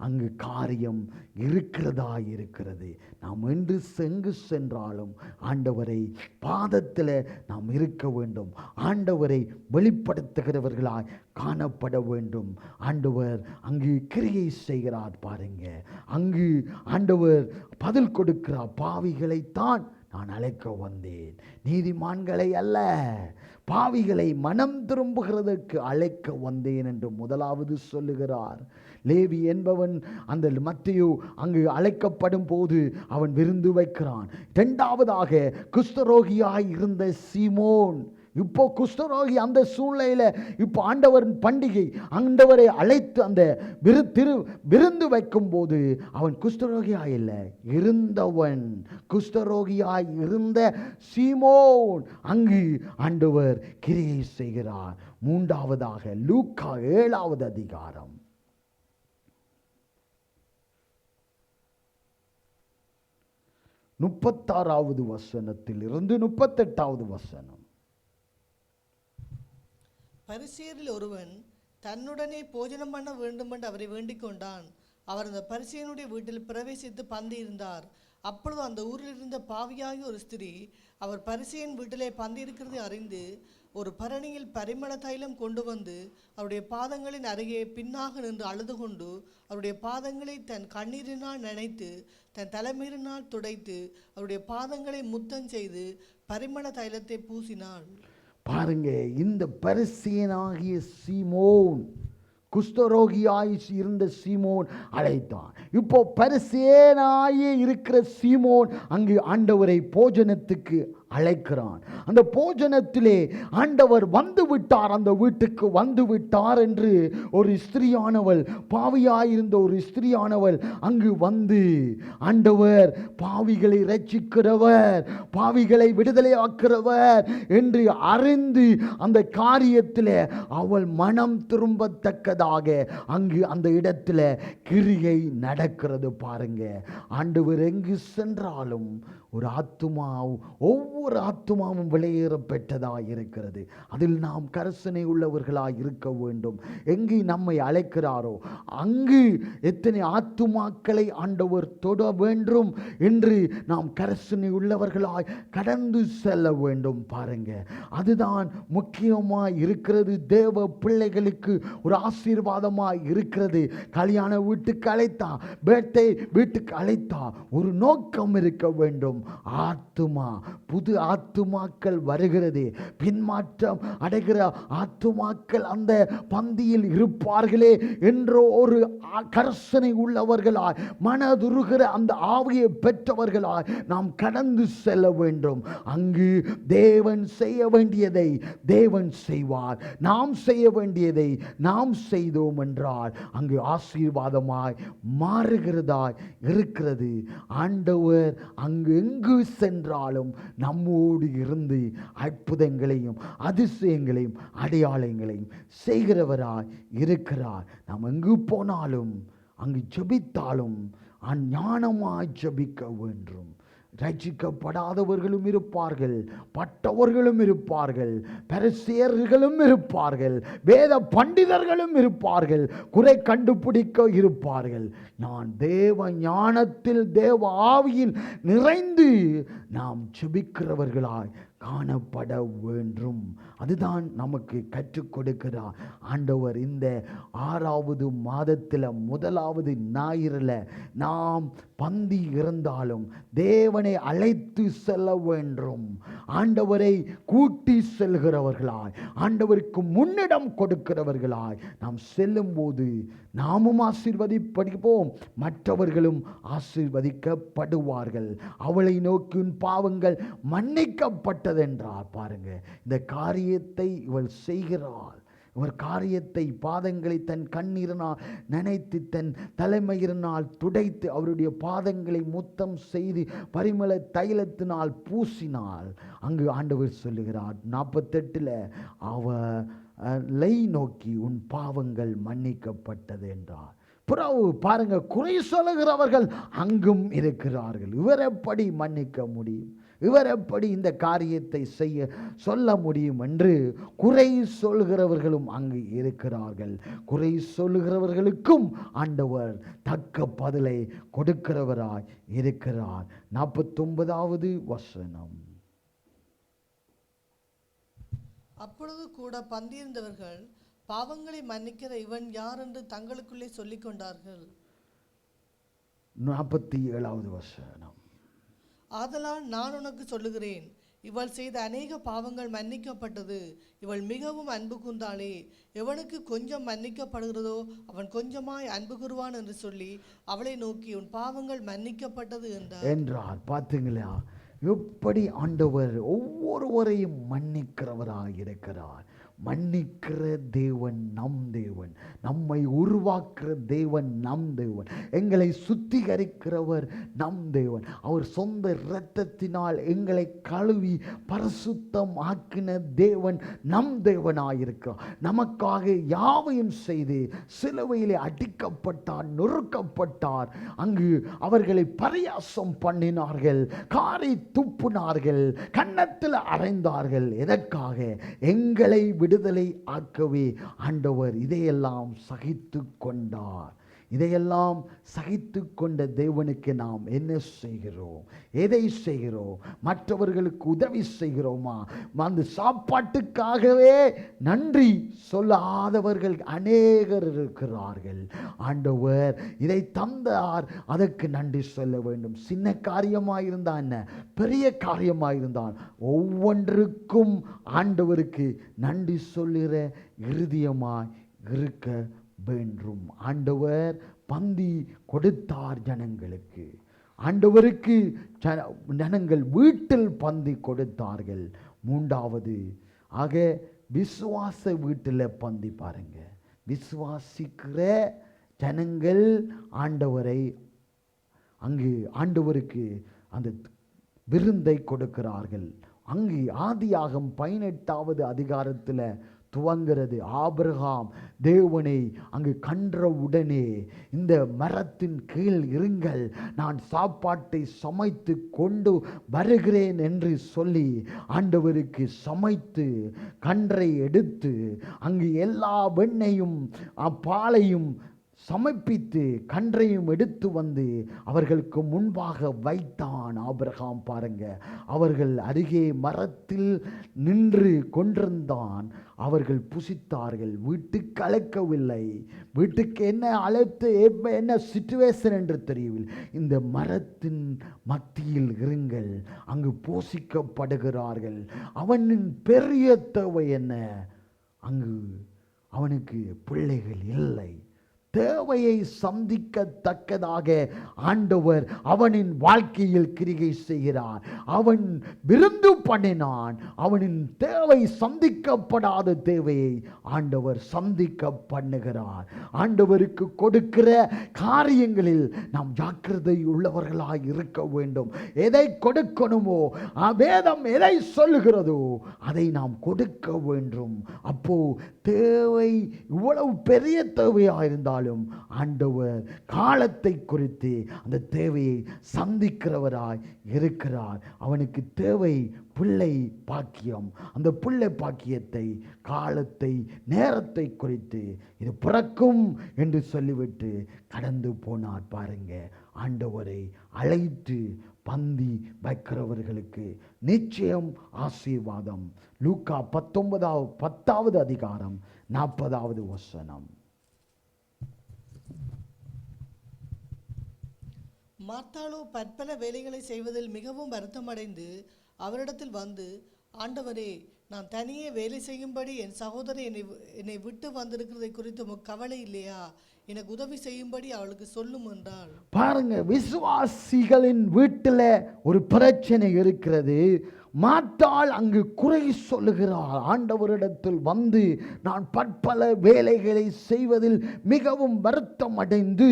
அங்கு காரியம் இருக்கிறது. நாம் என்று செங்கு சென்றாலும் ஆண்டவரை பாதத்தில் நாம் இருக்க வேண்டும். ஆண்டவரை வெளிப்படுத்துகிறவர்களாய் காணப்பட வேண்டும். ஆண்டவர் அங்கு கிரியை செய்கிறார். பாருங்க, அங்கு ஆண்டவர் பதில் கொடுக்கிறார். பாவிகளைத்தான் நான் அழைக்க வந்தேன், நீதிமான்களை அல்ல, பாவிகளை மனம் திரும்புகிறதற்கு அழைக்க வந்தேன் என்று முதலாவது சொல்லுகிறார். லேவி என்பவன் அந்த மத்தேயு அங்கு அழைக்கப்படும் போது அவன் விருந்து வைக்கிறான். 2வதாக குஷ்டரோகியாய் இருந்த சீமோன், இப்போ குஷ்டரோகி அந்த சூழ்நிலையில் இப்போ ஆண்டவரின் பண்டிகை, ஆண்டவரை அழைத்து அந்த விருந்து வைக்கும் போது அவன் குஷ்டரோகியாய் இல்லை இருந்தவன், குஷ்டரோகியாய் இருந்த சீமோன் அங்கு ஆண்டவர் கிரியை செய்கிறார். 3வதாக லூக்கா 7வது அதிகாரம் 36வது வசனத்தில் இருந்து 38வது வசனம். பரிசேயரில் ஒருவன் தன்னுடனே போஜனம் பண்ண வேண்டும் என்று அவரை வேண்டிக் கொண்டான். அவர் அந்த பரிசேயனுடைய வீட்டில் பிரவேசித்து பந்தி இருந்தார். அப்பொழுது அந்த ஊரில் இருந்த பாவியாகிய ஒரு ஸ்திரீ அவர் பரிசேயன் வீட்டிலே பந்திருக்கிறதை அறிந்து ஒரு பரணியில் பரிமள தைலம் கொண்டு வந்து அவருடைய பாதங்களின் அருகே பின்னாக நின்று அழுது கொண்டு அவருடைய பாதங்களை தன் கண்ணீரினால் நனைத்து தன் தலைமீறினால் துடைத்து அவருடைய பாதங்களை முத்தம் செய்து பரிமள தைலத்தை பூசினாள். பாருங்க, இந்த பரிசேயனாகிய சீமோன், குஷ்டரோகியாய் இருந்த சீமோன் அழைத்தான். இப்போ பரிசேயனாயே இருக்கிற சீமோன் அங்கு ஆண்டவரை போஜனத்துக்கு அழைக்கிறான். அந்த போஜனத்திலே ஆண்டவர் வந்து விட்டார், அந்த வீட்டுக்கு வந்து விட்டார் என்று ஒரு ஸ்திரியானவள், பாவியாயிருந்த ஒரு ஸ்திரியானவள் அங்கு வந்து, ஆண்டவர் பாவிகளை ரட்சிக்கிறவர், பாவிகளை விடுதலை ஆக்கிறவர் என்று அறிந்து அந்த காரியத்தில் அவள் மனம் திரும்பத்தக்கதாக அங்கு அந்த இடத்துல கிரியை நடக்கிறது. பாருங்க, ஆண்டவர் எங்கு சென்றாலும் ஒரு ஆத்துமாவும் ஒவ்வொரு ஆத்துமாவும் வெளியேறப்பட்டதாக இருக்கிறது. அதில் நாம் கரிசனை உள்ளவர்களாய் இருக்க வேண்டும். எங்கு நம்மை அழைக்கிறாரோ அங்கு எத்தனை ஆத்துமாக்களை ஆண்டவர் தொட வேண்டும் என்று நாம் கரிசனை உள்ளவர்களாய் கடந்து செல்ல வேண்டும். பாருங்க, அதுதான் முக்கியமாய் இருக்கிறது. தேவ பிள்ளைகளுக்கு ஒரு ஆசீர்வாதமாய் இருக்கிறது. கல்யாண வீட்டுக்கு அழைத்தா, பேட்டை வீட்டுக்கு அழைத்தா ஒரு நோக்கம் இருக்க வேண்டும். ஆத்துமா, புது ஆத்துமாக்கள் வருகிறது, பின்மாற்றம் அடைகிற ஆத்துமாக்கள் அந்த பந்தியில் இருப்பார்களே என்ற ஒரு கர்சனை உள்ளவர்களாய், மனதுருகிற அந்த ஆவியை பெற்றவர்களாய் நாம் கடந்து செல்ல வேண்டும். அங்கு தேவன் செய்ய வேண்டியதை தேவன் செய்வார். நாம் செய்ய வேண்டியதை நாம் செய்தோம் என்றால் அங்கு ஆசீர்வாதமாய் மாறுகிறதாய் இருக்கிறது. ஆண்டவர் அங்கு எங்கு சென்றாலும் நம்மோடு இருந்து அற்புதங்களையும் அதிசயங்களையும் அடையாளங்களையும் செய்கிறவராய் இருக்கிறார். நாம் எங்கு போனாலும் அங்கு ஜெபித்தாலும் ஞானமாய் ஜெபிக்க வேண்டும். ரட்சிக்கப்படாதவர்களும் இருப்பார்கள், பட்டவர்களும் இருப்பார்கள், பரிசேயர்களும் இருப்பார்கள், வேத பண்டிதர்களும் இருப்பார்கள், குறை கண்டுபிடிக்க இருப்பார்கள். நான் தேவ ஞானத்தில் தேவ ஆவியில் நிறைந்து நாம் ஜெபிக்கிறவர்களாய் காணப்பட வேண்டும். அதுதான் நமக்கு கற்றுக் கொடுக்கிறார் ஆண்டவர். இந்த 6வது மாதத்தில் 1வது ஞாயிறில் நாம் பந்தி இருந்தாலும் தேவனை அழைத்து செல்ல வேண்டும். ஆண்டவரை கூட்டி செல்கிறவர்களாய், ஆண்டவருக்கு முன்னிடம் கொடுக்கிறவர்களாய் நாம் செல்லும் போது நாமும் ஆசீர்வதிப்போம், மற்றவர்களும் ஆசீர்வதிக்கப்படுவார்கள். அவளை நோக்கி உன் பாவங்கள் மன்னிக்கப்பட்டதென்றார். பாருங்க, இந்த காரியத்தை இவள் செய்கிறாள். இவர் காரியத்தை, பாதங்களை தன் கண்ணீரினால் நனைத்து தன் தலைமயிரினால் துடைத்து அவருடைய பாதங்களை முத்தம் செய்து பரிமள தைலத்தினால் பூசினாள். அங்கு ஆண்டவர் சொல்லுகிறார் 48 அவளை நோக்கி உன் பாவங்கள் மன்னிக்கப்பட்டது என்றார். பிறகு பாருங்க, குறை சொல்லுகிறவர்கள் அங்கும் இருக்கிறார்கள். இவர் எப்படி மன்னிக்க முடியும், இவர் எப்படி இந்த காரியத்தை சொல்ல முடியும் என்று குறை சொல்கிறவர்களும் அங்கு இருக்கிறார்கள். குறை சொல்லுகிறவர்களுக்கும் ஆண்டவர் தக்க பதிலை கொடுக்கிறவராய் இருக்கிறார். 49வது வசனம். அப்பொழுது கூட பந்தியிருந்தவர்கள் பாவங்களை மன்னிக்கிற இவன் யார் என்று தங்களுக்குள்ளே சொல்லிக் கொண்டார்கள். 47வது வசனம். ஆதலால் நான் உனக்கு சொல்லுகிறேன், இவள் செய்த அநேக பாவங்கள் மன்னிக்கப்பட்டது, இவள் மிகவும் அன்பு கூர்ந்தாளே. எவனுக்கு கொஞ்சம் மன்னிக்கப்படுகிறதோ அவன் கொஞ்சமாய் அன்பு கூறுவான் என்று சொல்லி அவளை நோக்கி உன் பாவங்கள் மன்னிக்கப்பட்டது என்றார். பார்த்தீங்களா, எப்படி ஆண்டவர் ஒவ்வொருவரையும் மன்னிக்கிறவராக இருக்கிறார். மன்னிக்கிற தேவன் நம் தேவன், நம்மை உருவாக்குற தேவன் நம் தேவன், எங்களை சுத்திகரிக்கிறவர் நம் தேவன். அவர் சொந்த இரத்தத்தினால் எங்களை கழுவி பரிசுத்தம் ஆக்கின தேவன் நம் தேவனாயிருக்கிறார். நமக்காக யாவையும் செய்து சிலுவையிலே அடிக்கப்பட்டார், நொறுக்கப்பட்டார். அங்கு அவர்களை பரியாசம் பண்ணினார்கள், காரை துப்புனார்கள், கன்னத்தில் அறைந்தார்கள். எதற்காக? எங்களை விடுதலை ஆக்கவே ஆண்டவர் இதையெல்லாம் சகித்து கொண்டார். இதையெல்லாம் சகித்து கொண்ட தேவனுக்கு நாம் என்ன செய்கிறோம்? எதை செய்கிறோம்? மற்றவர்களுக்கு உதவி செய்கிறோமா? அந்த சாப்பாட்டுக்காகவே நன்றி சொல்லாதவர்கள் அநேகர் இருக்கிறார்கள். ஆண்டவர் இதை தந்தார், அதற்கு நன்றி சொல்ல வேண்டும். சின்ன காரியமாக இருந்தால் என்ன, பெரிய காரியமாக இருந்தால் ஒவ்வொன்றுக்கும் ஆண்டவருக்கு நன்றி சொல்லுகிற இருதயமாய் இருக்க வேண்டும். ஆண்டவர் பந்தி கொடுத்தார் ஜனங்களுக்கு. ஆண்டவருக்கு ஜனங்கள் வீட்டில் பந்தி கொடுத்தார்கள். மூன்றாவது ஆக விசுவாச வீட்டில் பந்தி பாருங்க. விசுவாசிக்கிற ஜனங்கள் ஆண்டவரை அங்கு ஆண்டவருக்கு அந்த விருந்தை கொடுக்கிறார்கள். அங்கு ஆதியாகம் 18வது அதிகாரத்தில் துவங்கிறது. ஆபிரகாம் தேவனை அங்கு கன்ற உடனே இந்த மரத்தின் கீழ் இருங்கள், நான் சாப்பாட்டை சமைத்து கொண்டு வருகிறேன் என்று சொல்லி ஆண்டவருக்கு சமைத்து கன்றை எடுத்து அங்கு எல்லா வெண்ணையும் பாலையும் சமர்ப்பித்து கன்றையும் எடுத்து வந்து அவர்களுக்கு முன்பாக வைத்தான் ஆபிரகாம். பாருங்க, அவர்கள் அருகே மரத்தில் நின்று கொண்டிருந்தான். அவர்கள் புசித்தார்கள். வீட்டுக்கு அழைக்கவில்லை. வீட்டுக்கு என்ன அழைத்து என்ன சிச்சுவேஷன் என்று தெரியவில்லை. இந்த மரத்தின் மத்தியில் இருங்கள், அங்கு போஷிக்கப்படுகிறார்கள். அவனின் பெரிய தேவை என்ன? அங்கு அவனுக்கு பிள்ளைகள் இல்லை. தேவையை சந்திக்கத்தக்கதாக ஆண்டவர் அவனின் வாழ்க்கையில் கிரியை செய்கிறார். அவன் விருந்து பண்ணினான். அவனின் தேவை சந்திக்கப்படாத தேவையை ஆண்டவர் சந்திக்க பண்ணுகிறார். ஆண்டவருக்கு கொடுக்கிற காரியங்களில் நாம் ஜாக்கிரதை உள்ளவர்களாய் இருக்க வேண்டும். எதை கொடுக்கணுமோ, வேதம் எதை சொல்லுகிறதோ அதை நாம் கொடுக்க வேண்டும். அப்போ தேவை இவ்வளவு பெரிய தேவையாக இருந்தால் ஆண்டவர் காலத்தை குறித்து அந்த தேவையை சந்திக்கிறவராய் இருக்கிறார். அவனுக்கு தேவை பிள்ளை பாக்கியம். அந்த பிள்ளை பாக்கியத்தை, காலத்தை, நேரத்தை குறித்து இது பிறக்கும் என்று சொல்லிவிட்டு கடந்து போனார். பாருங்க, ஆண்டவரை அழைத்து பந்தி வைக்கிறவர்களுக்கு நிச்சயம் ஆசீர்வாதம். லூக்கா 10வது அதிகாரம் 40வது வசனம். மார்த்தாளோ பற்பல வேலைகளை செய்வதில் மிகவும் வருத்தமடைந்து அவரிடத்தில் வந்து, ஆண்டவரே, நான் தனியே வேலை செய்யும்படி என் சகோதரி என்னை விட்டு வந்திருக்கிறதை குறித்து கவலை இல்லையா? எனக்கு உதவி செய்யும்படி அவளுக்கு சொல்லும் என்றாள். பாருங்க, விசுவாசிகளின் வீட்டில் ஒரு பிரச்சனை இருக்கிறது. மாட்டாள் அங்கு குறை சொல்லுகிறாள். ஆண்டவரிடத்தில் வந்து நான் பற்பல வேலைகளை செய்வதில் மிகவும் வருத்தம் அடைந்து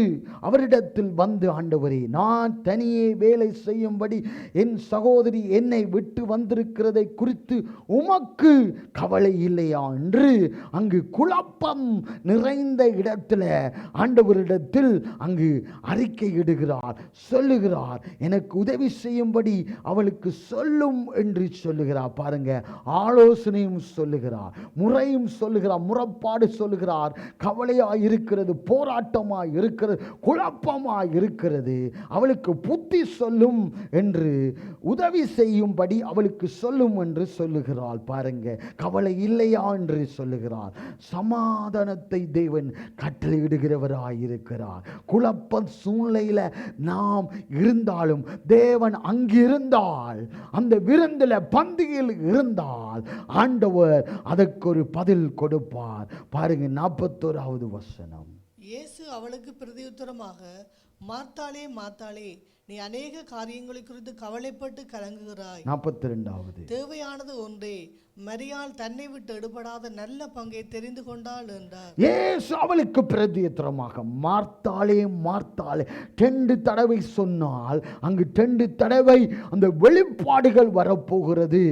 அவரிடத்தில் வந்து, ஆண்டவரே, நான் தனியே வேலை செய்யும்படி என் சகோதரி என்னை விட்டு வந்திருக்கிறதை குறித்து உமக்கு கவலை இல்லையா என்று அங்கு குழப்பம் நிறைந்த இடத்துல ஆண்டவரிடத்தில் அங்கு அறிக்கையிடுகிறார், சொல்லுகிறார். எனக்கு உதவி செய்யும்படி அவளுக்கு சொல்லும் என்று சொல்லுகிறார். பாருங்க, ஆலோசனையும் சொல்லுகிறார், முறையும் சொல்லுகிறார், முறைப்பாடு சொல்லுகிறார். கவலையாய் இருக்கிறது, போராட்டமாய் இருக்கிறது, குழப்பமாய் இருக்கிறது, அவளுக்கு புத்தி சொல்லும் என்று, உதவி செய்யும்படி அவளுக்கு சொல்லும் என்று சொல்லுகிறாள். பாருங்க, கவலை இல்லையா என்று சொல்லுகிறார். சமாதானத்தை தேவன் கட்டளையிடுகிறவராய் இருக்கிறார். குழப்ப சூழ்நிலையில நாம் இருந்தாலும் தேவன் அங்கிருந்தால், அந்த விருந்தில் பந்தியில் இருந்தால் ஆண்டவர் அதற்கு ஒரு பதில் கொடுப்பார். பாருங்க, 41வது வசனம். இயேசு அவளுக்கு பிரதியுத்தரமாக, மார்த்தாளே, மார்த்தாளே, நீ அநேக காரியங்களை குறித்து கவலைப்பட்டு கலங்குகிறாய். 42வது. தேவையானது ஒன்றே, மரியாள் தன்னை விட்டு எடுபடாத நல்ல பங்கை தெரிந்து கொண்டாள் என்றார். இயேசு அவளுக்கு பிரதியுத்தரமாக, மார்த்தாளே, மார்த்தாளே, 2 தடவை சொன்னால் அங்கு 2 தடவை அந்த வெளிப்பாடுகள் வரப்போகிறது.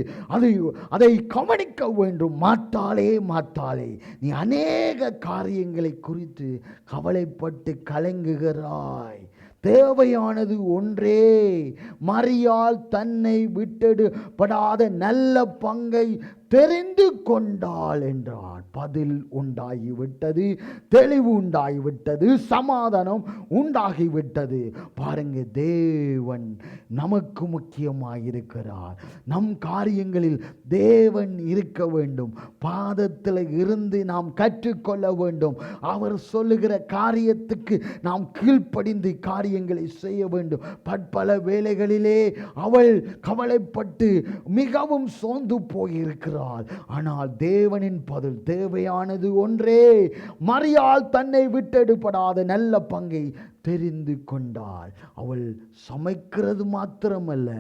அதை கவனிக்க வேண்டும். மார்த்தாளே, மார்த்தாளே, நீ அநேக காரியங்களை குறித்து கவலைப்பட்டு கலங்குகிறாய். தேவையானது ஒன்றே, மரியாள் தன்னை விட்டெடுபடாத நல்ல பங்கை தெரிந்து கொண்டாள் என்றார். பதில் உண்டாகிவிட்டது, தெளிவு உண்டாகிவிட்டது, சமாதானம் உண்டாகிவிட்டது. பாருங்க, தேவன் நமக்கு முக்கியமாயிருக்கிறார். நம் காரியங்களில் தேவன் இருக்க வேண்டும். பாதத்தில் இருந்து நாம் கற்றுக்கொள்ள வேண்டும். அவர் சொல்லுகிற காரியத்துக்கு நாம் கீழ்ப்படிந்து காரியங்களை செய்ய வேண்டும். பற்பல வேளைகளிலே அவள் கவலைப்பட்டு மிகவும் சோர்ந்து போயிருக்கிறாள். ஆனால் தேவனின் பதில் தேவையானது ஒன்றே. மரியாள் தன்னை விட்டெடுப்படாத நல்ல பங்கை தெரிந்து கொண்டாள். அவள் சமைக்கிறது மாத்திரமல்ல,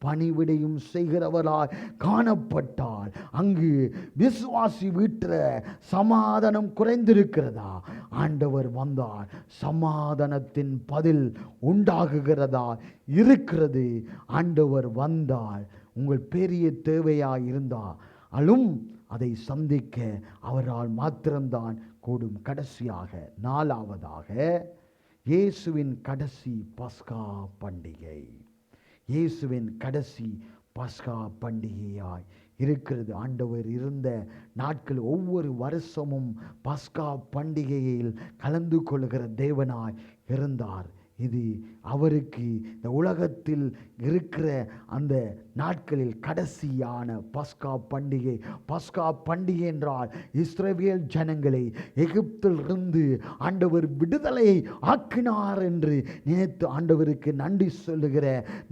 பணிவிடையும் செய்கிறவளாய் காணப்பட்டாள். அங்கு விசுவாசி வீட்டில் சமாதானம் குறைந்திருக்கிறதா? ஆண்டவர் வந்தார், சமாதானத்தின் பதில் உண்டாகுகிறதா இருக்கிறது. ஆண்டவர் வந்தால் உங்கள் பெரிய தேவையாய் இருந்தாலும் அதை சந்திக்க அவரால் மாத்திரம்தான் கூடும். கடைசியாக, நாலாவதாக, இயேசுவின் கடைசி பஸ்கா பண்டிகை. இயேசுவின் கடைசி பஸ்கா பண்டிகையாய் இருக்கிறது. ஆண்டவர் இருந்த நாட்கள் ஒவ்வொரு வருஷமும் பஸ்கா பண்டிகையில் கலந்து கொள்கிற தேவனாய் இருந்தார். இது அவருக்கு இந்த உலகத்தில் இருக்கிற அந்த நாட்களில் கடைசியான பஸ்கா பண்டிகை. பஸ்கா பண்டிகை என்றால் இஸ்ரவேல் ஜனங்களை எகிப்திலிருந்து ஆண்டவர் விடுதலையை ஆக்கினார் என்று நினைத்து ஆண்டவருக்கு நன்றி சொல்லுகிற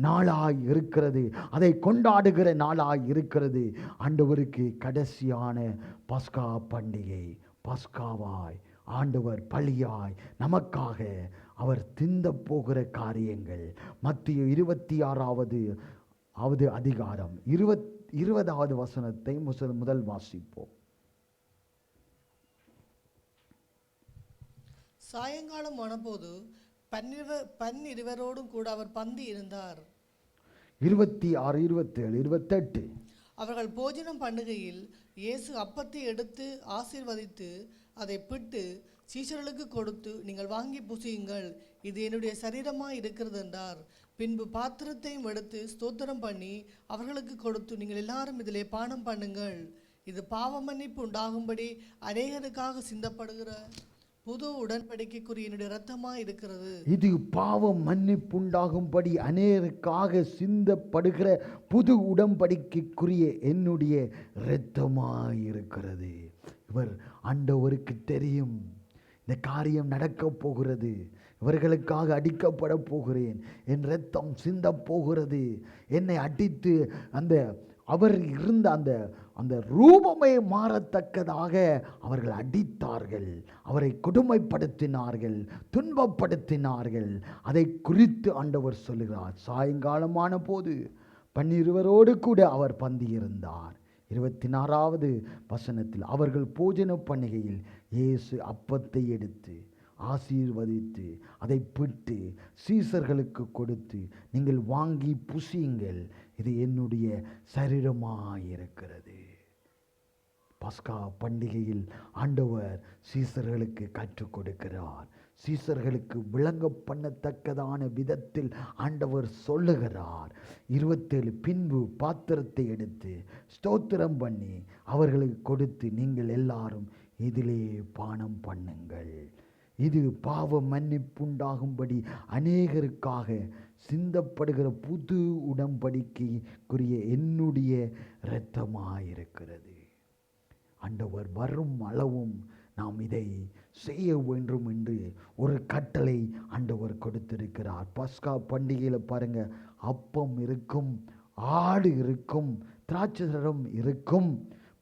நாளாய் இருக்கிறது. அதை கொண்டாடுகிற நாளாய் இருக்கிறது. ஆண்டவருக்கு கடைசியான பஸ்கா பண்டிகை. பஸ்காவாய் ஆண்டவர் பலியாய் நமக்காக அவர் திந்த போகிற காரியங்கள். மத்திய 26வது அதிகாரம் 20வது வசனத்தை முதல் வாசிப்போம். சாயங்காலம் ஆனபோது பன்னிருவரோடும் கூட அவர் பந்தி இருந்தார். 26, 27, 28. அவர்கள் போஜனம் பண்ணுகையில் இயேசு அப்பத்தை எடுத்து ஆசீர்வதித்து அதை பிட்டு சீஷர்களுக்கு கொடுத்து, நீங்கள் வாங்கி புசியுங்கள், இது என்னுடைய சரீரமாய் இருக்கிறது என்றார். பின்பு பாத்திரத்தையும் எடுத்து ஸ்தோத்திரம் பண்ணி அவர்களுக்கு கொடுத்து, நீங்கள் எல்லாரும் இதிலே பானம் பண்ணுங்கள், இது பாவ மன்னிப்பு உண்டாகும்படி அநேகருக்காக சிந்தப்படுகிற புது உடன்படிக்கைக்குரிய என்னுடைய இரத்தமாய் இருக்கிறது. இது பாவ மன்னிப்பு உண்டாகும்படி அநேகருக்காக சிந்தப்படுகிற புது உடன்படிக்கைக்குரிய என்னுடைய இரத்தமாய் இருக்கிறது. இவர் ஆண்டவருக்கு தெரியும், இந்த காரியம் நடக்கப் போகிறது, இவர்களுக்காக அடிக்கப்பட போகிறேன், என் இரத்தம் சிந்த போகிறது, என்னை அடித்து அந்த அவர் இருந்த அந்த ரூபமே மாறத்தக்கதாக அவர்கள் அடித்தார்கள், அவரை கொடுமைப்படுத்தினார்கள், துன்பப்படுத்தினார்கள். அதை குறித்து ஆண்டவர் சொல்லுகிறார். சாயங்காலமான போது 12 கூட அவர் பந்தியிருந்தார். 24வது வசனத்தில், அவர்கள் போஜன பண்டிகையில் இயேசு அப்பத்தை எடுத்து ஆசீர்வதித்து அதை பிட்டு சீசர்களுக்கு கொடுத்து, நீங்கள் வாங்கி புசியுங்கள், இது என்னுடைய சரீரமாயிருக்கிறது. பஸ்கா பண்டிகையில் ஆண்டவர் சீசர்களுக்கு கற்றுக் கொடுக்கிறார். சீசர்களுக்கு விளங்க பண்ணத்தக்கதான விதத்தில் ஆண்டவர் சொல்லுகிறார். 27, பின்பு பாத்திரத்தை எடுத்து ஸ்தோத்திரம் பண்ணி அவர்களுக்கு கொடுத்து, நீங்கள் எல்லாரும் இதிலே பானம் பண்ணுங்கள், இது பாவ மன்னிப்புண்டாகும்படி அநேகருக்காக சிந்தப்படுகிற புது உடன்படிக்கைக்குரிய என்னுடைய இரத்தமாயிருக்கிறது. ஆண்டவர் வரும் அளவும் நாம் இதை செய்ய வேண்டும் என்று ஒரு கட்டளை ஆண்டவர் கொடுத்திருக்கிறார். பஸ்கா பண்டிகையில் பாருங்க, அப்பம் இருக்கும், ஆடு இருக்கும், திராட்சைரசம் இருக்கும்,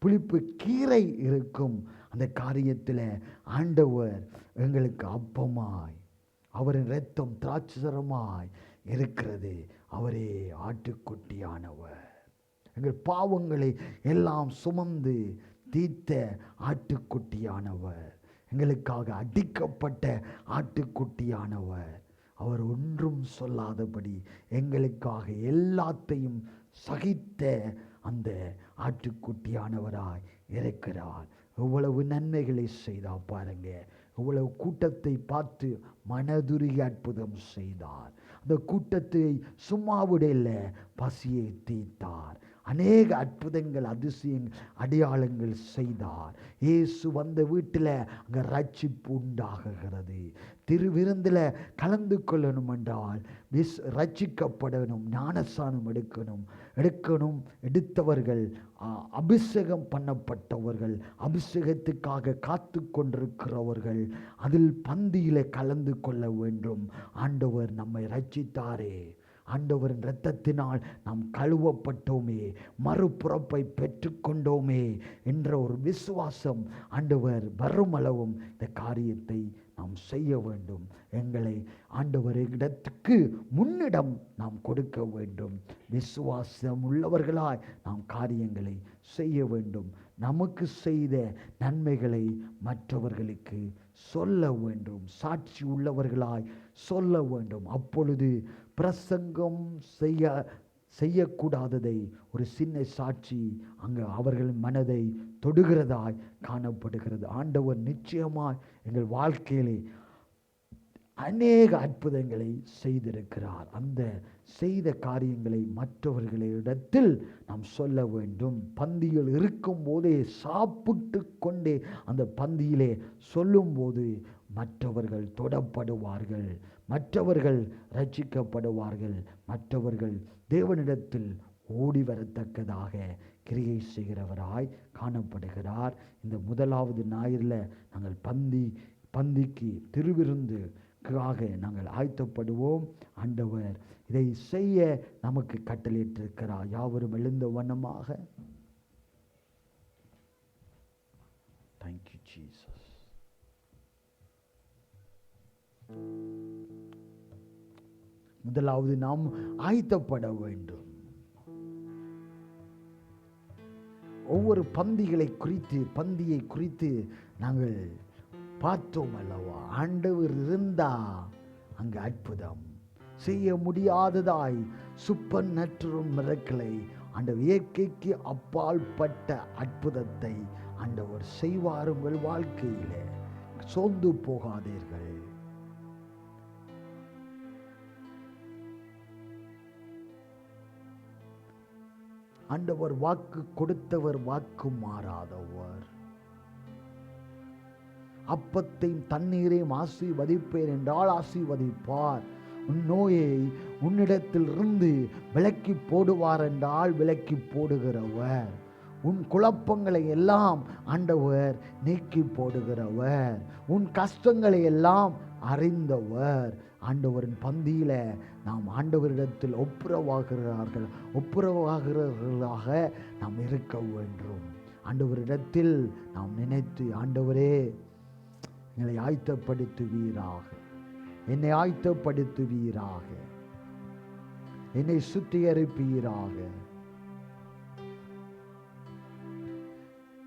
புளிப்பு கீரை இருக்கும். அந்த காரியத்தில் ஆண்டவர் எங்களுக்கு அப்பமாய், அவரின் இரத்தம் திராட்சைரசமாய் இருக்கிறது. அவரே ஆட்டுக்குட்டியானவர். எங்கள் பாவங்களை எல்லாம் சுமந்து தீர்த்த ஆட்டுக்குட்டியானவர், எங்களுக்காக அடிக்கப்பட்ட ஆட்டுக்குட்டியானவர். அவர் ஒன்றும் சொல்லாதபடி எங்களுக்காக எல்லாத்தையும் சகித்த அந்த ஆட்டுக்குட்டியானவராய் இருக்கிறார். எவ்வளவு நன்மைகளை செய்தா பாருங்க. எவ்வளவு கூட்டத்தை பார்த்து மனதுருகி அற்புதம் செய்தார். அந்த கூட்டத்தை சும்மா விடல, பசியை தீர்த்தார். அநேக அற்புதங்கள், அதிசயங்கள், அடையாளங்கள் செய்தார். இயேசு வந்த வீட்டில் அங்கே ரட்சிப்பு உண்டாகுகிறது. திருவிருந்தில் கலந்து கொள்ளணும் என்றால் ரட்சிக்கப்படணும், ஞானஸ்நானம் எடுக்கணும். எடுத்தவர்கள், அபிஷேகம் பண்ணப்பட்டவர்கள், அபிஷேகத்துக்காக காத்து கொண்டிருக்கிறவர்கள் அதில் பந்தியிலே கலந்து கொள்ள வேண்டும். ஆண்டவர் நம்மை ரட்சித்தாரே, ஆண்டவரின் இரத்தத்தினால் நாம் கழுவப்பட்டோமே, மறுபுறப்பை பெற்றுக்கொண்டோமே என்ற ஒரு விசுவாசம் ஆண்டவர் வரும் அளவும் இந்த காரியத்தை நாம் செய்ய வேண்டும். எங்களை ஆண்டவரிடத்துக்கு முன்னிடம் நாம் கொடுக்க வேண்டும். விசுவாசம் உள்ளவர்களாய் நாம் காரியங்களை செய்ய வேண்டும். நமக்கு செய்த நன்மைகளை மற்றவர்களுக்கு சொல்ல வேண்டும். சாட்சி உள்ளவர்களாய் சொல்ல வேண்டும். அப்பொழுது பிரசங்கம் செய்யக்கூடாததை ஒரு சின்ன சாட்சி அங்கு அவர்களின் மனதை தொடுகிறதாய் காணப்படுகிறது. ஆண்டவர் நிச்சயமாய் எங்கள் வாழ்க்கையிலே அநேக அற்புதங்களை செய்திருக்கிறார். அந்த செய்த காரியங்களை மற்றவர்களிடத்தில் நாம் சொல்ல வேண்டும். பந்தியில் இருக்கும் போதே, சாப்பிட்டு கொண்டே அந்த பந்தியிலே சொல்லும்போது மற்றவர்கள் தொடப்படுவார்கள், மற்றவர்கள் ரட்சிக்கப்படுவார்கள், மற்றவர்கள் தேவனிடத்தில் ஓடி வரத்தக்கதாக கிரியை செய்கிறவராய் காணப்படுகிறார். இந்த முதலாவது ஞாயிறில் நாங்கள் பந்திக்கு திருவிருந்துக்காக நாங்கள் ஆயத்தப்படுவோம். ஆண்டவர் இதை செய்ய நமக்கு கட்டளையிட்டிருக்கிறார். யாவரும் எழுந்த வண்ணமாக. Thank you Jesus. முதலாவது நாம் ஆயத்தப்பட வேண்டும். ஒவ்வொரு பந்தியை குறித்து நாங்கள் பார்த்தோம் அல்லவா? ஆண்டவர் இருந்தா அங்கு அற்புதம் செய்ய முடியாததாய் சூப்பர் நேச்சுரல் மிரக்கிளை, ஆண்டவர் இயற்கைக்கு அப்பால் பட்ட அற்புதத்தை ஆண்டவர் செய்வார். உங்கள் வாழ்க்கையிலே சோர்ந்து போகாதீர்கள். ஆண்டவர் வாக்கு கொடுத்தவர், வாக்கு மாறாதவர். அப்பத்தையும் தண்ணீரையும் ஆசீர்வதிப்பேன் என்றால் ஆசீர்வதிப்பார். உன் நோயை உன்னிடத்தில் இருந்து விலக்கி போடுவார் என்றால் விலக்கி போடுகிறவர். உன் குழப்பங்களை எல்லாம் ஆண்டவர் நீக்கி போடுகிறவர். உன் கஷ்டங்களை எல்லாம் அறிந்தவர். ஆண்டவரின் பந்தியில நாம் ஆண்டவரிடத்தில் ஒப்புரவாகிறவர்களாக நாம் இருக்க வேண்டும். ஆண்டவரிடத்தில் நாம் நினைத்து, ஆண்டவரே எங்களை ஆயத்தப்படுத்துவீராக, என்னை ஆயத்தப்படுத்துவீராக, என்னை சுத்திகரிப்பீராக.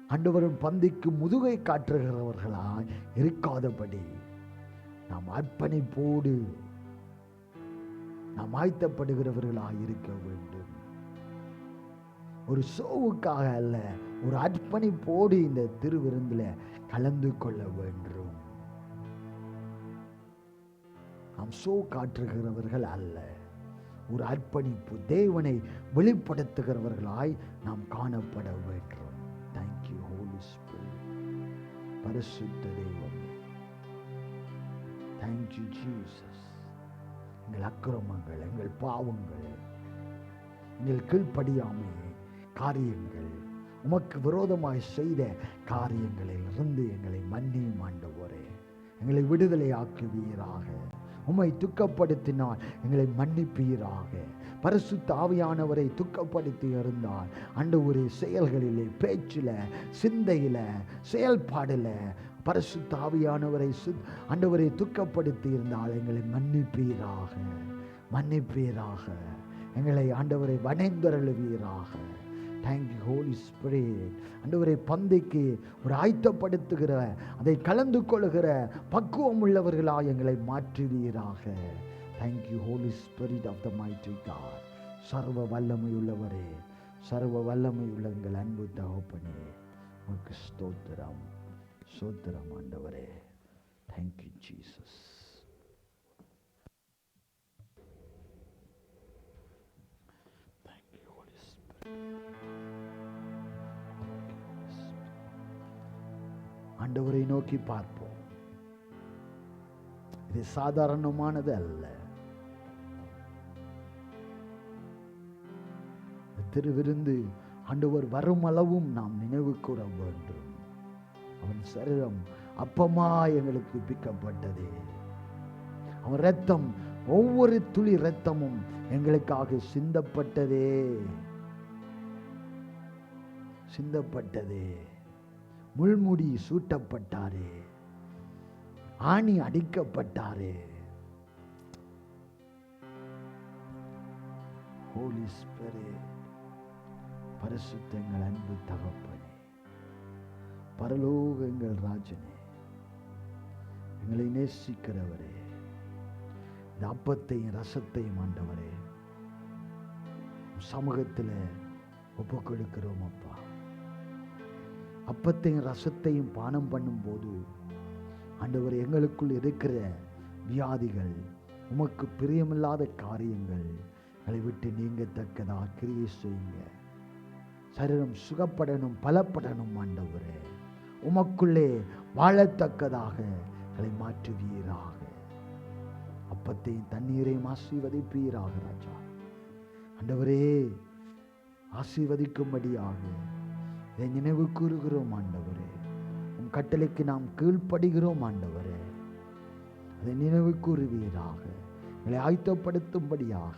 ஆண்டவரின் பந்திக்கு முதுகை காட்டுகிறவர்களாய் இருக்காதபடி நாம் அர்ப்பணிப்போடு நாம் ஆயத்தப்படுகிறவர்களாக இருக்க வேண்டும். ஒரு ஷோவுக்காக அல்ல, ஒரு அர்ப்பணிப்போடு இந்த திருவிருந்தில் கலந்து கொள்ள வேண்டும். நாம் ஷோ காட்டுகிறவர்கள் அல்ல, ஒரு அர்ப்பணிப்பு, தேவனை வெளிப்படுத்துகிறவர்களாய் நாம் காணப்பட வேண்டும். Thank you Holy Spirit. பரிசுத்த தெய்வமே, தேங்க்யூ ஜீசஸ். எங்கள் அக்கிரமங்கள், எங்கள் பாவங்கள், எங்கள் கீழ்ப்படியாமை காரியங்கள், உமக்கு விரோதமாய் செய்த காரியங்களில் இருந்து எங்களை மன்னியும் ஆண்டவரே. எங்களை விடுதலை ஆக்குவீராக. உம்மை துக்கப்படுத்தினால் எங்களை மன்னிப்பீராக. பரிசுத்த ஆவியானவரை துக்கப்படுத்தி இருந்தால் ஆண்டவரே, செயல்களிலே, பேச்சில், சிந்தையில், செயல்பாடில் பரிசுத்த ஆவியானவரை ஆண்டவரை துக்கப்படுத்தி இருந்தால் எங்களை மன்னிப்பீராக, மன்னிப்பீராக. எங்களை ஆண்டவரை வணைந்தருளுவீராக. Thank you Holy Spirit. ஆண்டவரை பந்திக்கு ஒரு ஆயத்தப்படுத்துகிற, அதை கலந்து கொள்ளுகிற பக்குவம் உள்ளவர்களாக எங்களை மாற்றுவீராக. Thank you Holy Spirit of the Mighty God. சர்வ வல்லமை உள்ளவரே, சர்வ வல்லமை உள்ள எங்கள் அன்பு தகப்பனே, உமக்கு ஸ்தோத்திரம், ஸ்தோத்திரம் ஆண்டவரே. Thank you Jesus. Thank you Holy Spirit. ஆண்டவரை நோக்கி பார்ப்போம். இது சாதாரணமானது அல்ல. திருவிருந்து ஆண்டவர் வரும் அளவும் நாம் நினைவு கூற வேண்டும். அவன் சரீரம் அப்பமா எங்களுக்கு பிக்கப்பட்டதே, அவன் இரத்தம், ஒவ்வொரு துளி இரத்தமும் எங்களுக்காக சிந்தப்பட்டதே. முள்முடி சூட்டப்பட்டாரே, ஆணி அடிக்கப்பட்டாரே. ஹோலி ஸ்பிரிட், பரிசுத்த எங்கள் அன்பு தகப்பனே, பரலோக எங்கள் ராஜனே, எங்களை நேசிக்கிறவரே, இந்த அப்பத்தையும் ரசத்தையும் ஆண்டவரே சமூகத்தில் ஒப்புக் கொடுக்கிறோம் அப்பா. அப்பத்தையும் ரசத்தையும் பானம் பண்ணும் போது ஆண்டவர் எங்களுக்குள் இருக்கிற வியாதிகள், உமக்கு பிரியமில்லாத காரியங்கள் அதை விட்டு நீங்கத்தக்கதா கிரியை செய்யுங்க. சரீரம் சுகப்படணும், பலப்படணும் ஆண்டவரே. உமக்குள்ளே வாழத்தக்கதாக அதை மாற்றுவீராக. அப்பத்தையும் தண்ணீரையும் ஆசீர்வதிப்பீராக ராஜா. ஆண்டவரே, ஆசீர்வதிக்கும்படியாக இதை நினைவு கூறுகிறோம் ஆண்டவரே. உம் கட்டளைக்கு நாம் கீழ்ப்படுகிறோம் ஆண்டவரே. அதை நினைவு கூறுவீராக. எங்களை ஆயத்தப்படுத்தும்படியாக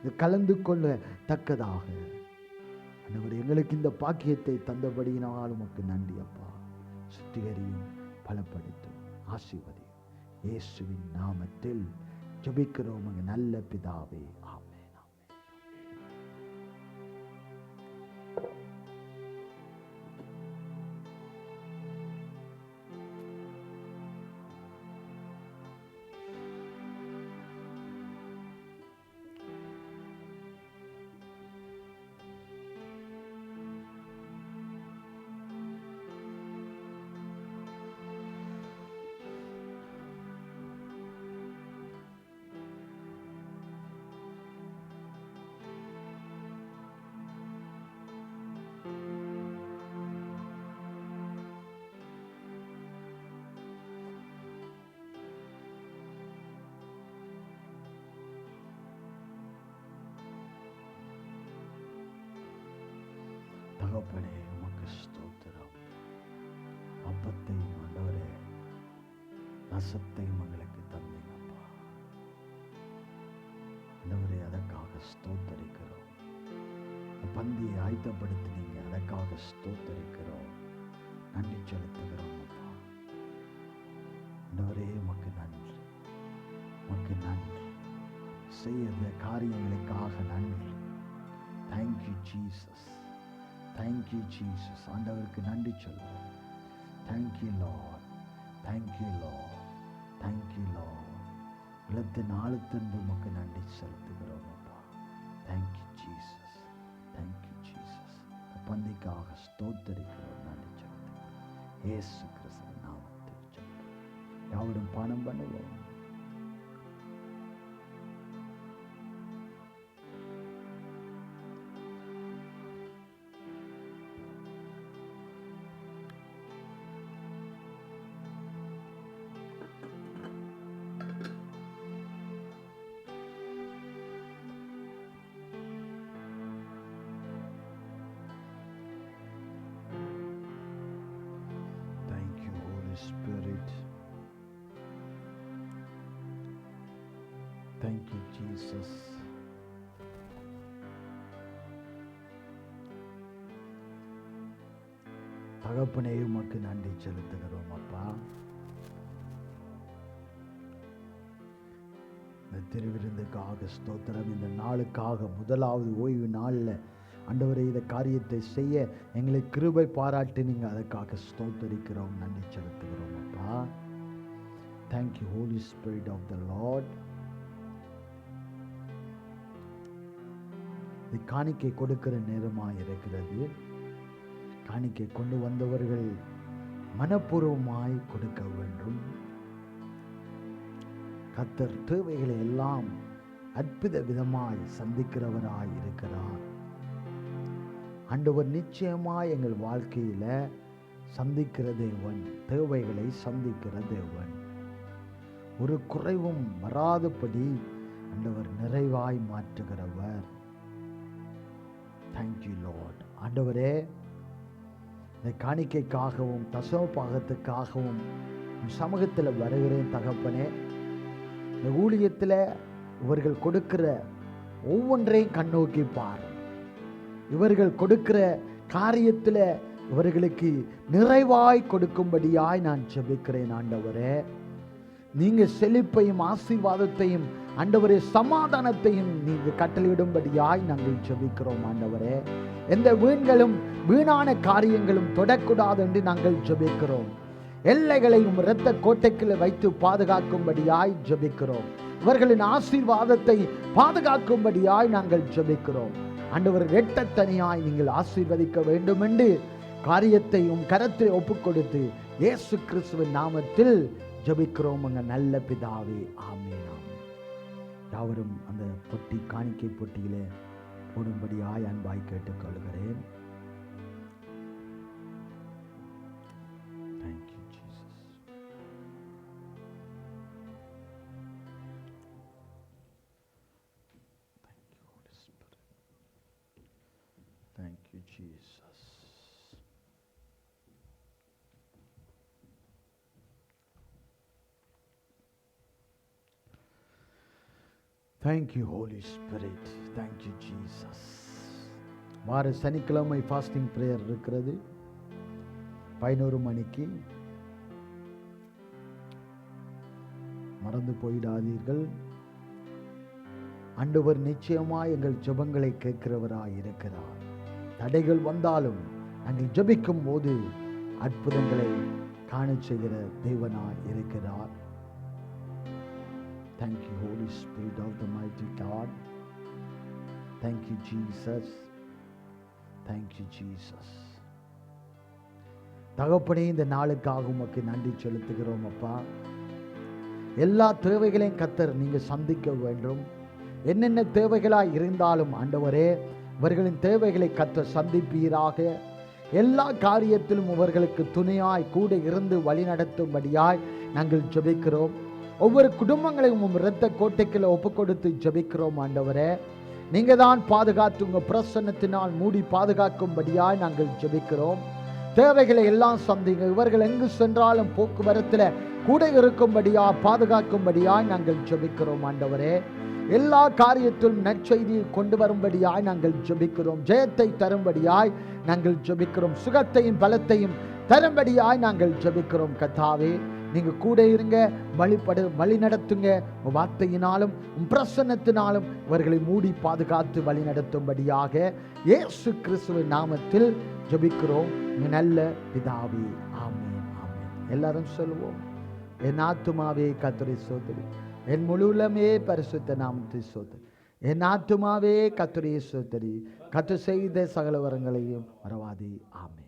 இது கலந்து கொள்ள தக்கதாக ஆண்டவரே எங்களுக்கு இந்த பாக்கியத்தை தந்தபடியினால் உமக்கு நன்றி அப்பா. சுத்திகரியும், பலப்படுத்தும், ஆசீர்வதியும். இயேசுவின் நாமத்தில் ஜெபிக்கிறோம் எங்கள் நல்ல பிதாவே. ஆமென். தகப்பனே, உமக்கு ஸ்தோத்திரம். அப்பத்தையும் ஆண்டவரே ரசத்தையும் எங்களுக்கு தந்தீங்கப்பா. ஆண்டவரே, அதற்காக ஸ்தோத்தரிக்கிறோம். பந்தியை ஆயத்தப்படுத்தினீங்க, அதற்காக ஸ்தோத்தரிக்கிறோம். நன்றி செலுத்துகிறோம் அப்பா. ஆண்டவரே, உமக்கு நன்றி, உமக்கு நன்றி. செய்யற காரியங்களுக்காக நன்றி. Thank you Jesus, thank you Jesus. ஆண்டவருக்கு நன்றி சொல்லுவோம். Thank you Lord, thank you Lord, thank you Lord. இளத்தின் ஆழத்திலிருந்து உமக்கு நன்றி செலுத்துகிறோம் அப்பா. Thank you Jesus, thank you Jesus. பந்திக்காக ஸ்தோத்தரிக்கிறோம், நன்றி செலுத்துகிறோம். இயேசு கிறிஸ்துவின் நாமத்தில் ஜெபிக்கிறோம். யாவரும் பானம் பண்ணுவோம். Spirit, thank you Jesus. தகப்பனே, உமக்கு நன்றி செலுத்துகிறோம் அப்பா. இந்த திருவிருந்துக்காக ஸ்தோத்திரம். இந்த நாளுக்காக முதலாவது ஓய்வு நாளில் ஆண்டவரே இந்த காரியத்தை செய்ய எங்களை கிருபை பாராட்டி நீங்கள் அதற்காக ஸ்தோத்தரிக்கிறோம், நன்றி செலுத்துகிறோம் அப்பா. Thank you Holy Spirit of the Lord. இது காணிக்கை கொடுக்கிற நேரமாக இருக்கிறது. காணிக்கை கொண்டு வந்தவர்கள் மனப்பூர்வமாய் கொடுக்க வேண்டும். கர்த்தர் தேவைகளை எல்லாம் அற்புத விதமாய் சந்திக்கிறவராய் இருக்கிறார். ஆண்டவர் நிச்சயமாய் எங்கள் வாழ்க்கையில் சந்திக்கிற தேவன், தேவைகளை சந்திக்கிற தேவன். ஒரு குறைவும் வராதபடி ஆண்டவர் நிறைவாய் மாற்றுகிறவர். Thank you Lord. ஆண்டவரே, இந்த காணிக்கைக்காகவும் தசம பாகத்துக்காகவும் சமூகத்தில் வருகிறேன் தகப்பனே. இந்த ஊழியத்தில் இவர்கள் கொடுக்கிற ஒவ்வொன்றையும் கண்ணோக்கி பார். இவர்கள் கொடுக்கிற காரியத்தில் இவர்களுக்கு நிறைவாய் கொடுக்கும்படியாய் நான் ஜெபிக்கிறேன் ஆண்டவரே. நீங்க செழிப்பையும் ஆசீர்வாதத்தையும் ஆண்டவரே சமாதானத்தையும் நீங்க கட்டளையிடும்படியாய் நாங்கள் ஜெபிக்கிறோம் ஆண்டவரே. எந்த வீண்களும் வீணான காரியங்களும் தொடக்கூடாது என்று நாங்கள் ஜெபிக்கிறோம். எல்லைகளையும் இரத்த கோட்டைக்குள்ள வைத்து பாதுகாக்கும்படியாய் ஜெபிக்கிறோம். இவர்களின் ஆசீர்வாதத்தை பாதுகாக்கும்படியாய் நாங்கள் ஜெபிக்கிறோம் ஆண்டவர். இரட்டத்தனியாய் நீங்கள் ஆசீர்வதிக்க வேண்டும் என்று காரியத்தையும் கரத்தில் ஒப்புக் கொடுத்து இயேசு கிறிஸ்துவின் நாமத்தில் ஜெபிக்கிறோம் எங்க நல்ல பிதாவே. ஆமென் ஆமென். யாவரும் அந்த பொட்டி, காணிக்கை பொட்டியிலே போடும்படியாய் அன்பாய் கேட்டுக்கொள்கிறேன். Thank you, Jesus. Thank you, Holy Spirit. Thank you, Jesus. Thank you, Holy Spirit. Thank you, Jesus. வார சனிக்கிழமை ஃபாஸ்டிங் பிரேயர் இருக்கிறது 11 மணிக்கு. மறந்து போயிடாதீர்கள். ஆண்டவர் நிச்சயமாய் எங்கள் ஜெபங்களை கேட்கிறவராய் இருக்கிறார். தடைகள் வந்தாலும் நாங்கள் ஜெபிக்கும் போது அற்புதங்களை காண செய்கிற தேவனாய் இருக்கிறார். Thank you, Holy Spirit of the mighty God. Thank you, Jesus. Thank you, Jesus. தகப்பனே, இந்த நாளுக்காக உமக்கு நன்றி செலுத்துகிறோம் அப்பா. எல்லா தேவைகளையும் கர்த்தர் நீங்க சந்திக்க வேண்டும். என்னென்ன தேவைகளாய் இருந்தாலும் ஆண்டவரே, இவர்களின் தேவைகளை கர்த்தர் சந்திப்பீராக. எல்லா காரியத்திலும் இவர்களுக்கு துணையாய் கூட இருந்து வழி நடத்தும்படியாய் நாங்கள் ஜெபிக்கிறோம். ஒவ்வொரு குடும்பங்களையும் இரத்த கோட்டைக்குள்ள ஒப்பு கொடுத்து ஜெபிக்கிறோம் ஆண்டவரே. நீங்க தான் பாதுகாத்து உங்க பிரசன்னத்தினால் மூடி பாதுகாக்கும்படியாய் நாங்கள் ஜெபிக்கிறோம். தேவைகளை எல்லாம் சந்திங்க. இவர்கள் எங்கு சென்றாலும் போக்குவரத்துல கூட இருக்கும்படியா பாதுகாக்கும்படியாய் நாங்கள் ஜெபிக்கிறோம் ஆண்டவரே. எல்லா காரியத்திலும் நற்செய்தியை கொண்டு வரும்படியாய் நாங்கள் ஜெபிக்கிறோம். ஜெயத்தை தரும்படியாய் நாங்கள் ஜெபிக்கிறோம். சுகத்தையும் பலத்தையும் தரும்படியாய் நாங்கள் ஜெபிக்கிறோம். கர்த்தாவே, நீங்க கூட இருங்க, வழி நடத்துங்க. வார்த்தையினாலும் பிரசன்னத்தினாலும் இவர்களை மூடி பாதுகாத்து வழி நடத்தும்படியாக இயேசு கிறிஸ்துவின் நாமத்தில் ஜெபிக்கிறோம் நல்ல பிதாவே. ஆமென் ஆமென். எல்லாரும் சொல்லுவோம். என் ஆத்துமாவே கர்த்தரை ஸ்தோத்திரி, என் முழு உள்ளமே பரிசுத்த நாமத்தை ஸ்தோத்திரி. என் ஆத்துமாவே கர்த்தரை ஸ்தோத்திரி, கர்த்தர் செய்த சகல வரங்களையும் மறவாதே. ஆமென்.